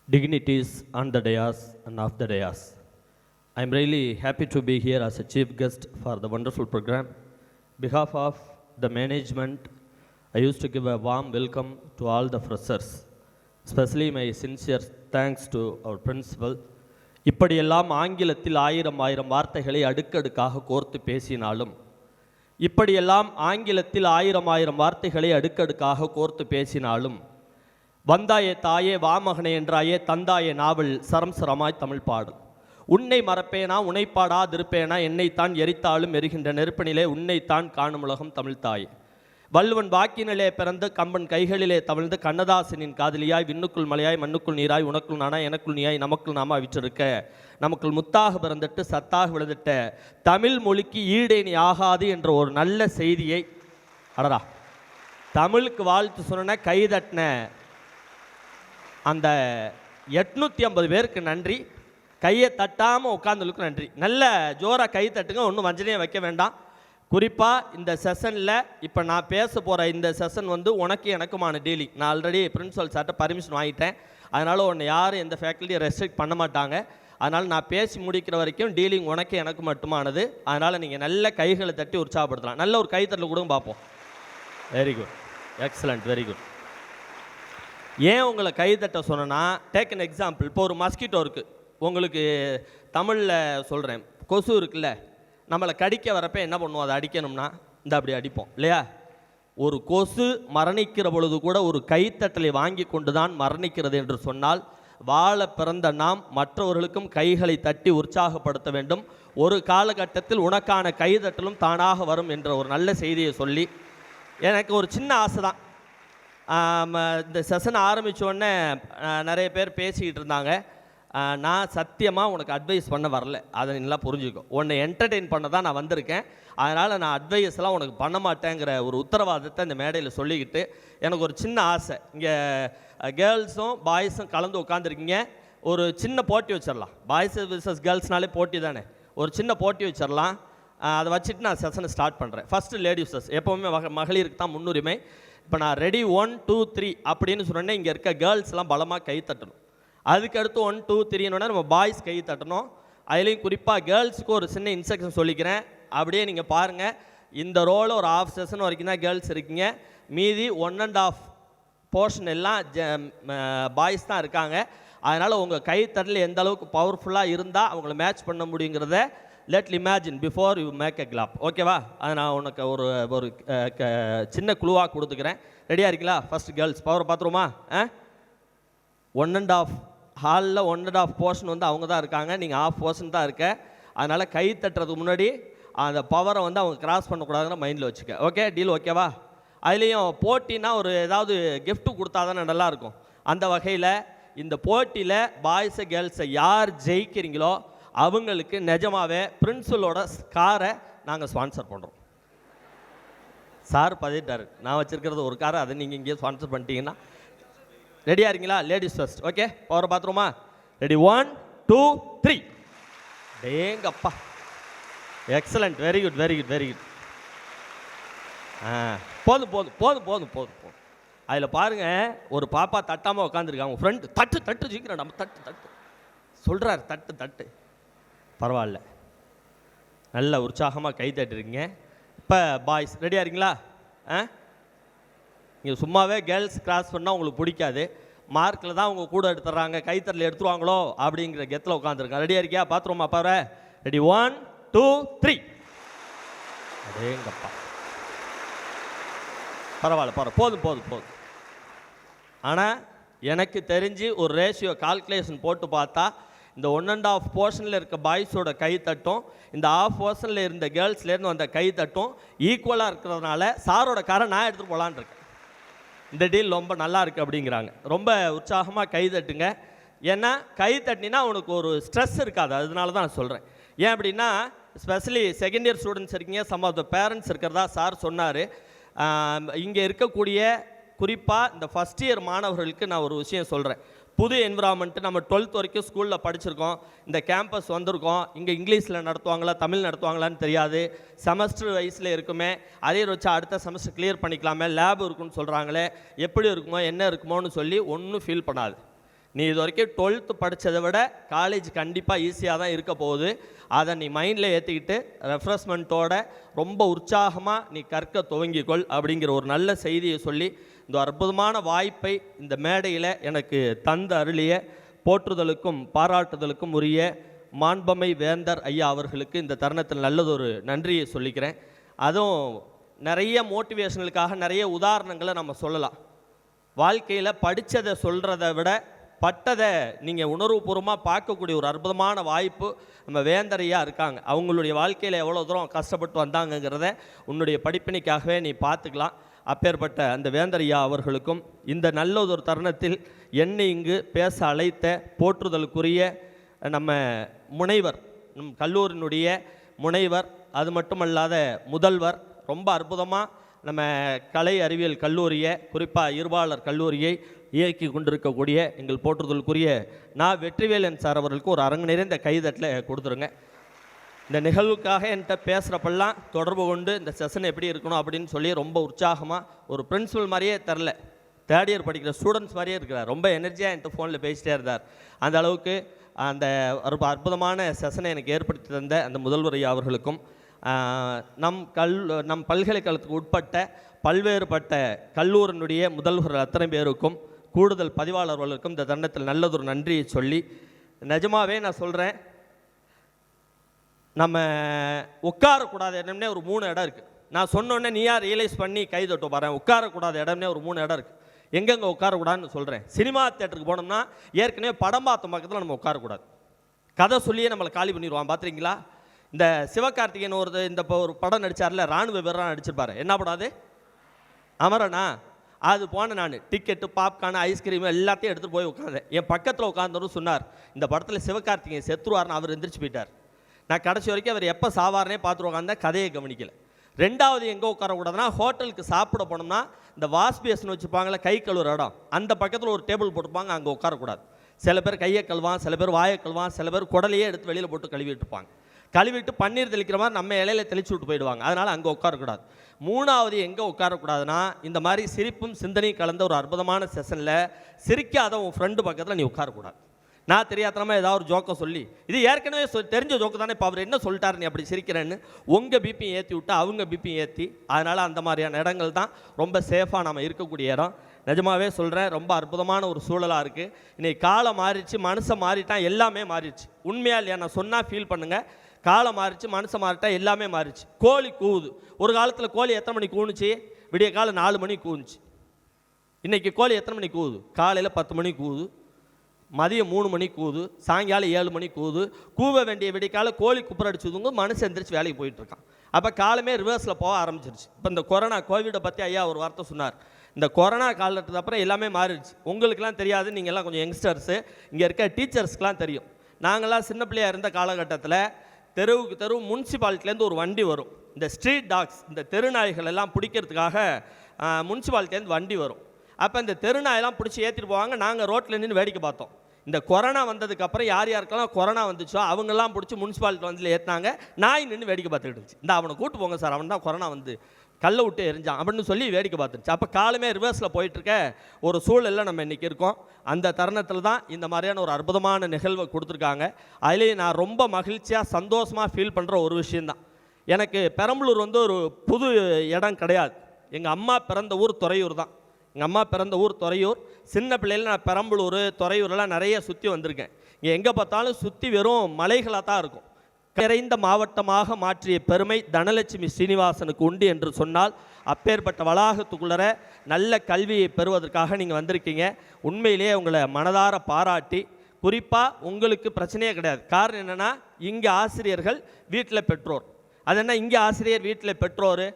Dignities on the dais and off the dais. I'm really happy to be here as a chief guest for the wonderful program. On behalf of the management, I used to give a warm welcome to all the freshers, especially my sincere thanks to our principal. இப்படியெல்லாம் ஆங்கிலத்தில் ஆயிரம் வார்த்தைகளை அடுக்கடுக்காக கோர்த்து பேசினாலும் இப்படியெல்லாம் ஆங்கிலத்தில் ஆயிரம் வார்த்தைகளை அடுக்கடுக்காக கோர்த்து பேசினாலும் வந்தாயே தாயே வாமகனே என்றாயே தந்தாயே நாவல் சரமாய் தமிழ் பாடல். உன்னை மறப்பேனா உனைப்பாடாதிருப்பேனா என்னைத்தான் எரித்தாலும் எரிகின்ற நெருப்பினிலே உன்னைத்தான் காணும் உலகம் தமிழ் தாயே. வள்ளுவன் வாக்கினிலே பிறந்து கம்பன் கைகளிலே தவிழ்ந்து கண்ணதாசனின் காதலியாய் விண்ணுக்குள் மலையாய் மண்ணுக்குள் நீராய் உனக்குள் நானா எனக்குள் நீயாய் நமக்குள் நாம விற்றிருக்க நமக்குள் முத்தாக பிறந்துட்டு சத்தாக விழுந்துட்ட தமிழ் மொழிக்கு ஈடேணி ஆகாது என்ற ஒரு நல்ல செய்தியை அடரா தமிழுக்கு வாழ்த்து சொன்ன கைதட்டின அந்த 850 பேருக்கு நன்றி. கையை தட்டாமல் உட்காந்துருக்கு நன்றி. நல்ல ஜோராக கை தட்டுங்க, ஒன்றும் வஞ்சனையை வைக்க வேண்டாம். குறிப்பாக இந்த செஷனில் இப்போ நான் பேச போகிற இந்த செஷன் உனக்கு எனக்குமான டீலிங். நான் ஆல்ரெடி பிரின்சிபல் சார்ட்ட பர்மிஷன் வாங்கிட்டேன். அதனால் உன்னை யாரும் எந்த ஃபேக்கல்ட்டியும் ரெஸ்ட்ரிக்ட் பண்ண மாட்டாங்க. அதனால் நான் பேசி முடிக்கிற வரைக்கும் டீலிங் உனக்கு எனக்கு மட்டுமானது. அதனால் நீங்கள் நல்ல கைகளை தட்டி உற்சாகப்படுத்தலாம். நல்ல ஒரு கைத்தட்டல் கொடுங்க பார்ப்போம். Very good, excellent, very good. ஏன் உங்களை கைதட்ட சொன்னேன்னா, டேக் அன் எக்ஸாம்பிள். இப்போ ஒரு மஸ்கிட்டோ இருக்குது, உங்களுக்கு தமிழில் சொல்கிறேன். கொசு இருக்குல்ல, நம்மளை கடிக்க வரப்போ என்ன பண்ணுவோம்? அதை அடிக்கணும்னா இந்த அப்படி அடிப்போம் இல்லையா? ஒரு கொசு மரணிக்கிற பொழுது கூட ஒரு கைத்தட்டலை வாங்கி கொண்டு தான் மரணிக்கிறது என்று சொன்னால், வாழ பிறந்த நாம் மற்றவர்களுக்கும் கைகளை தட்டி உற்சாகப்படுத்த வேண்டும். ஒரு காலகட்டத்தில் உனக்கான கைதட்டலும் தானாக வரும் என்ற ஒரு நல்ல செய்தியை சொல்லி, எனக்கு ஒரு சின்ன ஆசை தான். இந்த செஷன் ஆரம்பித்தோடனே நிறைய பேர் பேசிக்கிட்டு இருந்தாங்க. நான் சத்தியமாக உனக்கு அட்வைஸ் பண்ண வரல, அதை நல்லா புரிஞ்சுக்கோ. உன்னை என்டர்டெயின் பண்ண தான் நான் வந்திருக்கேன். அதனால் நான் அட்வைஸ்லாம் உனக்கு பண்ண மாட்டேங்கிற ஒரு உத்தரவாதத்தை இந்த மேடையில் சொல்லிக்கிட்டு, எனக்கு ஒரு சின்ன ஆசை. இங்கே கேர்ள்ஸும் பாய்ஸும் கலந்து உட்காந்துருக்கீங்க. ஒரு சின்ன போட்டி வச்சிடலாம். பாய்ஸ் விசஸ் கேர்ள்ஸ்னாலே போட்டி தானே. ஒரு சின்ன போட்டி வச்சிடலாம். அதை வச்சுட்டு நான் செஷனை ஸ்டார்ட் பண்ணுறேன். ஃபஸ்ட்டு லேடிஸஸ், எப்போவுமே மகளிருக்கு தான் முன்னுரிமை. இப்போ நான் ரெடி 1 2 3 அப்படின்னு சொன்னோன்னே இங்கே இருக்க கேர்ள்ஸ்லாம் பலமாக கை தட்டணும். அதுக்கடுத்து 1 2 3ன்னு நம்ம பாய்ஸ் கை தட்டணும். அதுலேயும் குறிப்பாக கேர்ள்ஸுக்கு ஒரு சின்ன இன்ஸ்ட்ரக்ஷன் சொல்லிக்கிறேன். அப்படியே நீங்கள் பாருங்கள், இந்த ரோவில் ஒரு ஆஃப் செஷன் வரைக்கும் தான் கேர்ள்ஸ் இருக்கீங்க. மீதி 1.5 போர்ஷன் எல்லாம் பாய்ஸ் தான் இருக்காங்க. அதனால் உங்கள் கை தட்டல் எந்த அளவுக்கு பவர்ஃபுல்லாக இருந்தால் அவங்கள மேட்ச் பண்ண முடியுங்கிறத let imagine before you make a clap. ஓகேவா? அதை நான் உனக்கு ஒரு சின்ன குழுவாக கொடுத்துக்கிறேன். ரெடியாக இருக்கீங்களா? ஃபஸ்ட் கேர்ள்ஸ் பவரை பார்த்துருமா? 1.5 ஹாலில் 1.5 போர்ஷன் அவங்க தான் இருக்காங்க. நீங்கள் ஆஃப் போர்ஷன் தான் இருக்க. அதனால் கை தட்டுறதுக்கு முன்னாடி அந்த பவரை அவங்க கிராஸ் பண்ணக்கூடாதுன்னு மைண்டில் வச்சுக்க. ஓகே, டீல் ஓகேவா? அதுலேயும் போட்டின்னா ஒரு ஏதாவது கிஃப்ட்டு கொடுத்தா தானே நல்லாயிருக்கும். அந்த வகையில் இந்த போட்டியில் பாய்ஸை கேர்ள்ஸை யார் ஜெயிக்கிறீங்களோ அவங்களுக்கு நிஜமாவே பிரின்சிபலோட காரை நாங்கள் ஸ்பான்சர் பண்ணுறோம். சார் பதிட்டார், நான் வச்சுருக்கிறது ஒரு காரை, அதை நீங்கள் இங்கேயே ஸ்பான்சர் பண்ணிட்டீங்கன்னா. ரெடியாக இருக்கீங்களா? Ladies first. ஓகே, பவரை பார்த்துருமா? ரெடி 1 2 3. டேங்கப்பா, excellent, very good, very good, very good. போதும் போதும் போதும் போதும் போதும் போதும். அதில் பாருங்கள், ஒரு பாப்பா தட்டாமல் உட்காந்துருக்காங்க. உங்கள் ஃப்ரெண்டு தட்டு தட்டு சீக்கிரம் நம்ம தட்டு தட்டு சொல்கிறார். தட்டு தட்டு பரவாயில்ல, நல்ல உற்சாகமாக கை தட்டுறீங்க. இப்போ பாய்ஸ் ரெடியாக இருக்கீங்களா? நீங்கள் சும்மாவே கேர்ள்ஸ் கிராஸ் பண்ணால் உங்களுக்கு பிடிக்காது. மார்க்கில் தான் உங்கள் கூட எடுத்துடுறாங்க, கைத்தட்டில் எடுத்துருவாங்களோ அப்படிங்கிற கெத்தில் உட்காந்துருக்கேன். ரெடியாக இருக்கியா? பார்த்துருவோமா? பாரு, ரெடி 1 2 3. அதேங்கப்பா, பரவாயில்ல பரவாயில்ல, போதும் போதும் போதும். ஆனால் எனக்கு தெரிஞ்சு ஒரு ரேஷியோ கால்குலேஷன் போட்டு பார்த்தா இந்த 1.5 போர்ஷனில் இருக்க பாய்ஸோட கை தட்டும் இந்த ஆஃப் போர்ஷனில் இருந்த கேர்ள்ஸ்லேருந்து வந்த கை தட்டும் ஈக்குவலாக இருக்கிறதுனால சாரோட காரை நான் எடுத்துகிட்டு போகலான்னு இருக்கேன். இந்த டீல் ரொம்ப நல்லா இருக்குது அப்படிங்கிறாங்க. ரொம்ப உற்சாகமாக கை தட்டுங்க. ஏன்னா கை தட்டினா உனக்கு ஒரு ஸ்ட்ரெஸ் இருக்காது. அதனால தான் நான் சொல்கிறேன். ஏன் அப்படின்னா, ஸ்பெஷலி செகண்ட் இயர் ஸ்டூடெண்ட்ஸ் இருக்கீங்க, சம் ஆஃப் த பேரண்ட்ஸ் இருக்கிறதா சார் சொன்னார். இங்கே இருக்கக்கூடிய குறிப்பாக இந்த ஃபஸ்ட் இயர் மாணவர்களுக்கு நான் ஒரு விஷயம் சொல்கிறேன். புது என்விரான்மெண்ட்டு, நம்ம 12th வரைக்கும் ஸ்கூலில் படிச்சிருக்கோம். இந்த கேம்பஸ் வந்திருக்கோம். இங்கே இங்கிலீஷில் நடத்துவாங்களா தமிழ் நடத்துவாங்களான்னு தெரியாது. செமஸ்டர் வைஸில் இருக்குமே, அதே வச்சு அடுத்த செமஸ்டர் கிளியர் பண்ணிக்கலாமே, லேப் இருக்குன்னு சொல்கிறாங்களே, எப்படி இருக்குமோ என்ன இருக்குமோன்னு சொல்லி ஒன்றும் ஃபீல் பண்ணாது. நீ இது வரைக்கும் 12th படித்ததை விட காலேஜ் கண்டிப்பாக ஈஸியாக தான் இருக்க போகுது. அதை நீ மைண்டில் ஏற்றிக்கிட்டு ரெஃப்ரெஷ்மெண்ட்டோட ரொம்ப உற்சாகமாக நீ கற்க துவங்கிக்கொள் அப்படிங்கிற ஒரு நல்ல செய்தியை சொல்லி இந்த அற்புதமான வாய்ப்பை இந்த மேடையில் எனக்கு தந்த அருளிய போற்றுதலுக்கும் பாராட்டுதலுக்கும் உரிய மாண்பமை வேந்தர் ஐயா அவர்களுக்கு இந்த தருணத்தில் நல்லதொரு நன்றியை சொல்லிக்கிறேன். அதுவும் நிறைய மோட்டிவேஷனலுக்காக நிறைய உதாரணங்களை நம்ம சொல்லலாம். வாழ்க்கையில் படித்ததை சொல்கிறத விட பட்டதை நீங்கள் உணர்வுபூர்வமாக பார்க்கக்கூடிய ஒரு அற்புதமான வாய்ப்பு நம்ம வேந்தரையாக இருக்காங்க. அவங்களுடைய வாழ்க்கையில் எவ்வளோ தூரம் கஷ்டப்பட்டு வந்தாங்கங்கிறத உன்னுடைய படிப்பினைக்காகவே நீ பார்த்துக்கலாம். அப்பேற்பட்ட அந்த வேந்தரையா அவர்களுக்கும் இந்த நல்லதொரு தருணத்தில் என்னை இங்கு பேச அழைத்த போற்றுதலுக்குரிய நம்ம முனைவர், நம் கல்லூரியினுடைய முனைவர், அது மட்டுமல்லாத முதல்வர், ரொம்ப அற்புதமாக நம்ம கலை அறிவியல் கல்லூரியை, குறிப்பாக இருபாளர் கல்லூரியை இயக்கி கொண்டிருக்கக்கூடிய எங்கள் போற்றுதலுக்குரிய நான் வெற்றிவேலன் சார் அவர்களுக்கு ஒரு அரங்கு நிறைந்த கைதட்டில் கொடுத்துருங்க. இந்த நிகழ்வுக்காக என்கிட்ட பேசுகிறப்பெல்லாம் தொடர்பு கொண்டு இந்த செஷன் எப்படி இருக்கணும் அப்படின்னு சொல்லி ரொம்ப உற்சாகமாக, ஒரு பிரின்சிபல் மாதிரியே தெரில, தேர்ட் இயர் படிக்கிற ஸ்டூடெண்ட்ஸ் மாதிரியே இருக்கிறார். ரொம்ப எனர்ஜியாக என்கிட்ட ஃபோனில் பேசிட்டே இருந்தார். அந்த அளவுக்கு அந்த அற்புதமான செஷனை எனக்கு ஏற்படுத்தி தந்த அந்த முதல்வர் ஐயா அவர்களுக்கும், நம் பல்கலைக்கழகத்துக்கு உட்பட்ட பல்வேறுபட்ட கல்லூரியினுடைய முதல்வர்கள் அத்தனை பேருக்கும், கூடுதல் பதிவாளர்களுக்கும் இந்த தருணத்தில் நல்லதொரு நன்றியை சொல்லி, நிஜமாகவே நான் சொல்கிறேன், நம்ம உட்காரக்கூடாத இடம்னே ஒரு 3 இடம் இருக்குது. நான் சொன்னோன்னே நீயா ரியலைஸ் பண்ணி கை தட்டு பாரு. உட்காரக்கூடாத இடம்னே ஒரு 3 இடம் இருக்குது. எங்கெங்கே உட்காரக்கூடாதுன்னு சொல்கிறேன். சினிமா தேட்டருக்கு போனோம்னா ஏற்கனவே படம் பார்த்த பக்கத்தில் நம்ம உட்காரக்கூடாது. கதை சொல்லியே நம்மளை காலி பண்ணிடுவான். பார்த்துருக்கீங்களா? இந்த சிவகார்த்திகேயன் இந்த ஒரு படம் நடித்தார்ல, ராணுவ வீரராக நடிச்சிருப்பாரு. என்ன படாது? அமரனா? அது போன நான் டிக்கெட்டு, பாப்கார்னு, ஐஸ்கிரீம் எல்லாத்தையும் எடுத்துகிட்டு போய் உட்காந்தேன். என் பக்கத்தில் உட்காந்தவரும் சொன்னார், இந்த படத்தில் சிவகார்த்திகேயன் செத்துருவார்னு. அவர் எந்திரிச்சு போயிட்டார். நான் கடைசி வரைக்கும் அவர் எப்போ சாவார்னே பார்த்துட்டு உட்காந்த, கதையை கவனிக்கலை. ரெண்டாவது எங்கே உட்காரக்கூடாதுன்னா, ஹோட்டலுக்கு சாப்பிட போனோம்னா இந்த வாஷ் பேஸ்னு வச்சுருப்பாங்களே, கை கழுவுற இடம், அந்த பக்கத்தில் ஒரு டேபிள் போட்டுப்பாங்க, அங்கே உட்காரக்கூடாது. சில பேர் கையை கழுவான், சில பேர் வாயை கழுவான், சில பேர் குடலையே எடுத்து வெளியில் போட்டு கழுவிட்டு இருப்பாங்க. கழுவிட்டு பன்னீர் தெளிக்கிற மாதிரி நம்ம இலையில தெளிச்சு விட்டு போயிடுவாங்க. அதனால் அங்கே உட்காரக்கூடாது. மூணாவது எங்கே உட்காரக்கூடாதுன்னா, இந்த மாதிரி சிரிப்பும் சிந்தனையும் கலந்த ஒரு அற்புதமான செஷனில் சிரிக்காத உன் ஃப்ரெண்டு பக்கத்தில் நீ உட்காரக்கூடாது. நான் தெரியாதனமாக ஏதாவது ஒரு ஜோக்கை சொல்லி, இது ஏற்கனவே தெரிஞ்ச ஜோக்கு தானே, இப்போ அவர் என்ன சொல்லிட்டார் நீ அப்படி சிரிக்கிறேன்னு உங்கள் பிபியும் ஏற்றி விட்டு அவங்க பிபியும் ஏற்றி, அதனால் அந்த மாதிரியான இடங்கள் தான் ரொம்ப சேஃபாக நம்ம இருக்கக்கூடிய இடம். நிஜமாகவே சொல்கிறேன், ரொம்ப அற்புதமான ஒரு சூழலாக இருக்குது. இன்றைக்கி காலம் மாறிடுச்சு, மனுஷன் மாறிட்டான், எல்லாமே மாறிடுச்சு. உண்மையாக இல்லையா? நான் சொன்னால் ஃபீல் பண்ணுங்கள். காலம் மாறிடுச்சு, மனுஷன் மாறிட்டா, எல்லாமே மாறிடுச்சு. கோழி கூவுது. ஒரு காலத்தில் கோழி எத்தனை மணிக்கு கூணுச்சு? விடிய காலம் 4 மணிக்கு கூணுச்சு. இன்றைக்கி கோழி எத்தனை மணிக்கு கூவுது? காலையில் 10 மணிக்கு கூவுது, மதியம் 3 மணிக்கு கூவுது, சாயங்காலம் 7 மணிக்கு கூவுது. கூவ வேண்டிய விடிக்கால கோழி குப்புற அடிச்சதுங்க மனுஷன் எந்திரிச்சு வேலைக்கு போயிட்டுருக்கான். அப்போ காலமே ரிவர்ஸில் போக ஆரம்பிச்சிருச்சு. இப்போ இந்த கோவிடை பற்றி ஐயா ஒரு வார்த்தை சொன்னார். இந்த கொரோனா காலத்துக்கு அப்புறம் எல்லாமே மாறிடுச்சு. உங்களுக்கெல்லாம் தெரியாது, நீங்கள் எல்லாம் கொஞ்சம் யங்ஸ்டர்ஸு, இங்கே இருக்க டீச்சர்ஸ்க்கெலாம் தெரியும். நாங்கள்லாம் சின்ன பிள்ளையாக இருந்த காலகட்டத்தில் தெருவுக்கு தெரு முனிசிபாலிட்டிலேருந்து ஒரு வண்டி வரும். இந்த ஸ்ட்ரீட் டாக்ஸ், இந்த தெருநாய்கள் எல்லாம் பிடிக்கிறதுக்காக முனிசிபாலிட்டிலேருந்து வண்டி வரும். அப்போ இந்த தெருநாயெல்லாம் பிடிச்சி ஏற்றிட்டு போவாங்க. நாங்கள் ரோட்டில் நின்று வேடிக்கை பார்த்தோம். இந்த கொரோனா வந்ததுக்கப்புறம் யார் யாருக்கெல்லாம் கொரோனா வந்துச்சோ அவங்கெல்லாம் பிடிச்சி முனிசிபாலிட்டி வந்து ஏற்றினாங்க. நாய் நின்று வேடிக்கை பார்த்துக்கிட்டு இருந்துச்சு. இந்த அவனை கூட்டு போங்க சார், அவன் தான் கொரோனா வந்து கல்லை விட்டு எரிஞ்சான் அப்படின்னு சொல்லி வேடிக்கை பார்த்துருச்சு. அப்போ காலமே ரிவர்ஸில் போயிட்டுருக்க ஒரு சூழலில் நம்ம இன்றைக்கி இருக்கோம். அந்த தருணத்தில் தான் இந்த மாதிரியான ஒரு அற்புதமான நிகழ்வை கொடுத்துருக்காங்க. அதுலேயும் நான் ரொம்ப மகிழ்ச்சியாக சந்தோஷமாக ஃபீல் பண்ணுற ஒரு விஷயந்தான், எனக்கு பெரம்பலூர் ஒரு புது இடம் கிடையாது. எங்கள் அம்மா பிறந்த ஊர் துறையூர் தான். எங்கள் அம்மா பிறந்த ஊர் துறையூர். சின்ன பிள்ளையில் நான் பெரம்பலூர் துறையூரெல்லாம் நிறைய சுற்றி வந்திருக்கேன். இங்கே எங்கே பார்த்தாலும் சுற்றி வெறும் மலைகளாக தான் இருக்கும். நிறைந்த மாவட்டமாக மாற்றிய பெருமை தனலட்சுமி ஸ்ரீனிவாசனுக்கு உண்டு என்று சொன்னால், அப்பேற்பட்ட வளாகத்துக்குள்ளர நல்ல கல்வியை பெறுவதற்காக நீங்கள் வந்திருக்கீங்க. உண்மையிலேயே உங்களை மனதார பாராட்டி, குறிப்பாக உங்களுக்கு பிரச்சனையே கிடையாது. காரணம் என்னென்னா, இங்கே ஆசிரியர்கள் வீட்டில் பெற்றோர். அது என்ன, இங்கே ஆசிரியர் வீட்டில் பெற்றோர்?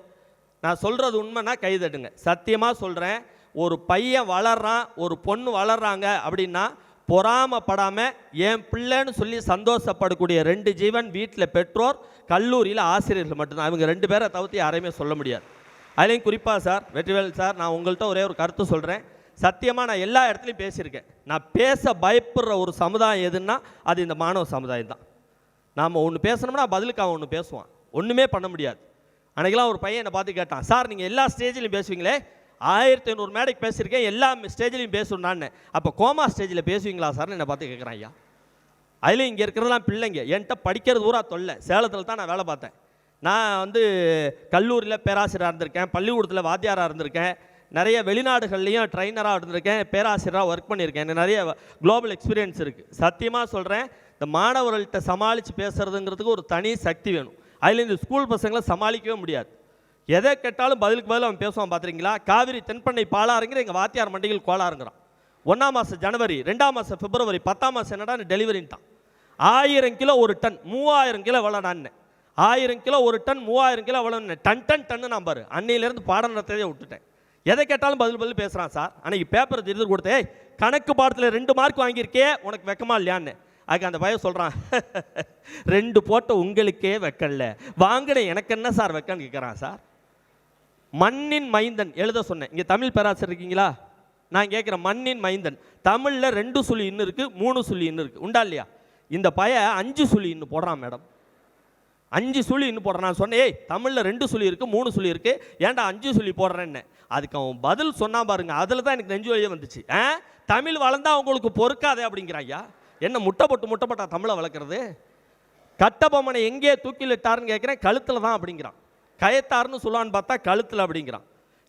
நான் சொல்கிறது உண்மைன்னா கைதட்டுங்க. சத்தியமாக சொல்கிறேன், ஒரு பையன் வளர்றான், ஒரு பொண்ணு வளர்றாங்க அப்படின்னா பொறாமப்படாமல் என் பிள்ளைன்னு சொல்லி சந்தோஷப்படக்கூடிய 2 ஜீவன் வீட்டில் பெற்றோர், கல்லூரியில் ஆசிரியர்கள் மட்டும்தான். அவங்க 2 பேரை தவிர்த்து யாரையுமே சொல்ல முடியாது. அதுலேயும் குறிப்பாக சார் வெற்றிவேல் சார், நான் உங்கள்கிட்ட ஒரே ஒரு கருத்து சொல்கிறேன். சத்தியமாக நான் எல்லா இடத்துலையும் பேசியிருக்கேன். நான் பேச பயப்படுற ஒரு சமுதாயம் எதுன்னா அது இந்த மாணவ சமுதாயம் தான். நாம் ஒன்று பேசணும்னா பதிலுக்கு அவன் ஒன்று பேசுவான், ஒன்றுமே பண்ண முடியாது. அன்றைக்கெல்லாம் ஒரு பையன் என்னை பார்த்து கேட்டான், சார் நீங்கள் எல்லா ஸ்டேஜ்லையும் பேசுவீங்களே, 1500 மேடைக்கு பேசியிருக்கேன், எல்லா ஸ்டேஜ்லையும் பேசணும் நான். அப்போ கோமா ஸ்டேஜில் பேசுவீங்களா சார்னு என்னை பார்த்து கேட்குறேன் ஐயா. அதுலேயும் இங்கே இருக்கிறதெல்லாம் பிள்ளைங்க, என்கிட்ட படிக்கிறது ஊரா தொல்லை. சேலத்தில் தான் நான் வேலை பார்த்தேன். நான் கல்லூரியில் பேராசிரியராக இருந்திருக்கேன், பள்ளிக்கூடத்தில் வாத்தியாராக இருந்திருக்கேன், நிறைய வெளிநாடுகள்லையும் ட்ரைனராக இருந்திருக்கேன், பேராசிரியராக ஒர்க் பண்ணியிருக்கேன். எனக்கு நிறைய குளோபல் எக்ஸ்பீரியன்ஸ் இருக்குது. சத்தியமாக சொல்கிறேன், இந்த மாணவர்கள்ட்ட சமாளித்து பேசுகிறதுங்கிறதுக்கு ஒரு தனி சக்தி வேணும். அதில் இந்த ஸ்கூல் பசங்களை சமாளிக்கவே முடியாது. எதை கேட்டாலும் பதிலுக்கு பதில் அவன் பேசுவான். பார்த்துருக்கீங்களா? காவிரி தென்பண்ணை பாலாறுங்கிற எங்கள் வாத்தியார் மண்டிகள் கோளாறுங்கிறான். 1ஆம் மாதம் ஜனவரி, 2ஆம் மாதம் பிப்ரவரி, 10ஆம் மாதம் என்னடா டெலிவரின்ட்டான். 1000 கிலோ ஒரு டன், 3000 கிலோ எவ்வளோடான்னு. 1000 கிலோ ஒரு டன், 3000 கிலோ எவ்வளோன்னு. டன்னு நான் பாரு, அன்னையிலேருந்து பாடம் நடத்ததே விட்டுட்டேன். எதை கேட்டாலும் பதில் பேசுகிறான் சார். அன்றைக்கி பேப்பரை திருத்தி கொடுத்தேன், கணக்கு பாடத்தில் 2 மார்க் வாங்கியிருக்கே, உனக்கு வெக்கமா இல்லையான்னு. அதுக்கு அந்த பையன் சொல்கிறான், 2 போட்ட உங்களுக்கே வெக்கல்ல, வாங்கின எனக்கு என்ன சார் வெக்கன்னு கேட்குறான் சார். மண்ணின் மைந்தன் எழுத சொன்னேன். இங்கே தமிழ் பேராசிரியர் இருக்கீங்களா? நான் கேட்குறேன், மண்ணின் மைந்தன் தமிழில் 2 சுழி இன்னும் இருக்குது, 3 சுழி இன்னும் இருக்குது, உண்டா இல்லையா? இந்த பையன் 5 சுழி இன்னும் போடுறான் மேடம். 5 சுழி இன்னும் போடுறான். நான் சொன்னேன், ஏய் தமிழில் 2 சுழி இருக்குது, 3 சுழி இருக்குது, ஏன்டா 5 சுழி போடுறேன்னு. அதுக்கு அவன் பதில் சொன்னா பாருங்க, அதில் தான் எனக்கு நெஞ்சு வழியே வந்துச்சு. தமிழ் வளர்ந்தா உங்களுக்கு பொறுக்காதே அப்படிங்கிறான். ஐயா, என்ன முட்டை போட்டா தமிழை வளர்க்குறது? கட்டபொம்மனை எங்கே தூக்கிலிட்டாருன்னு கேட்குறேன், கழுத்தில் தான் அப்படிங்கிறான். கயத்தாருன்னு சொல்லுவான்னு பார்த்தா கழுத்தில் அப்படிங்கிறான்.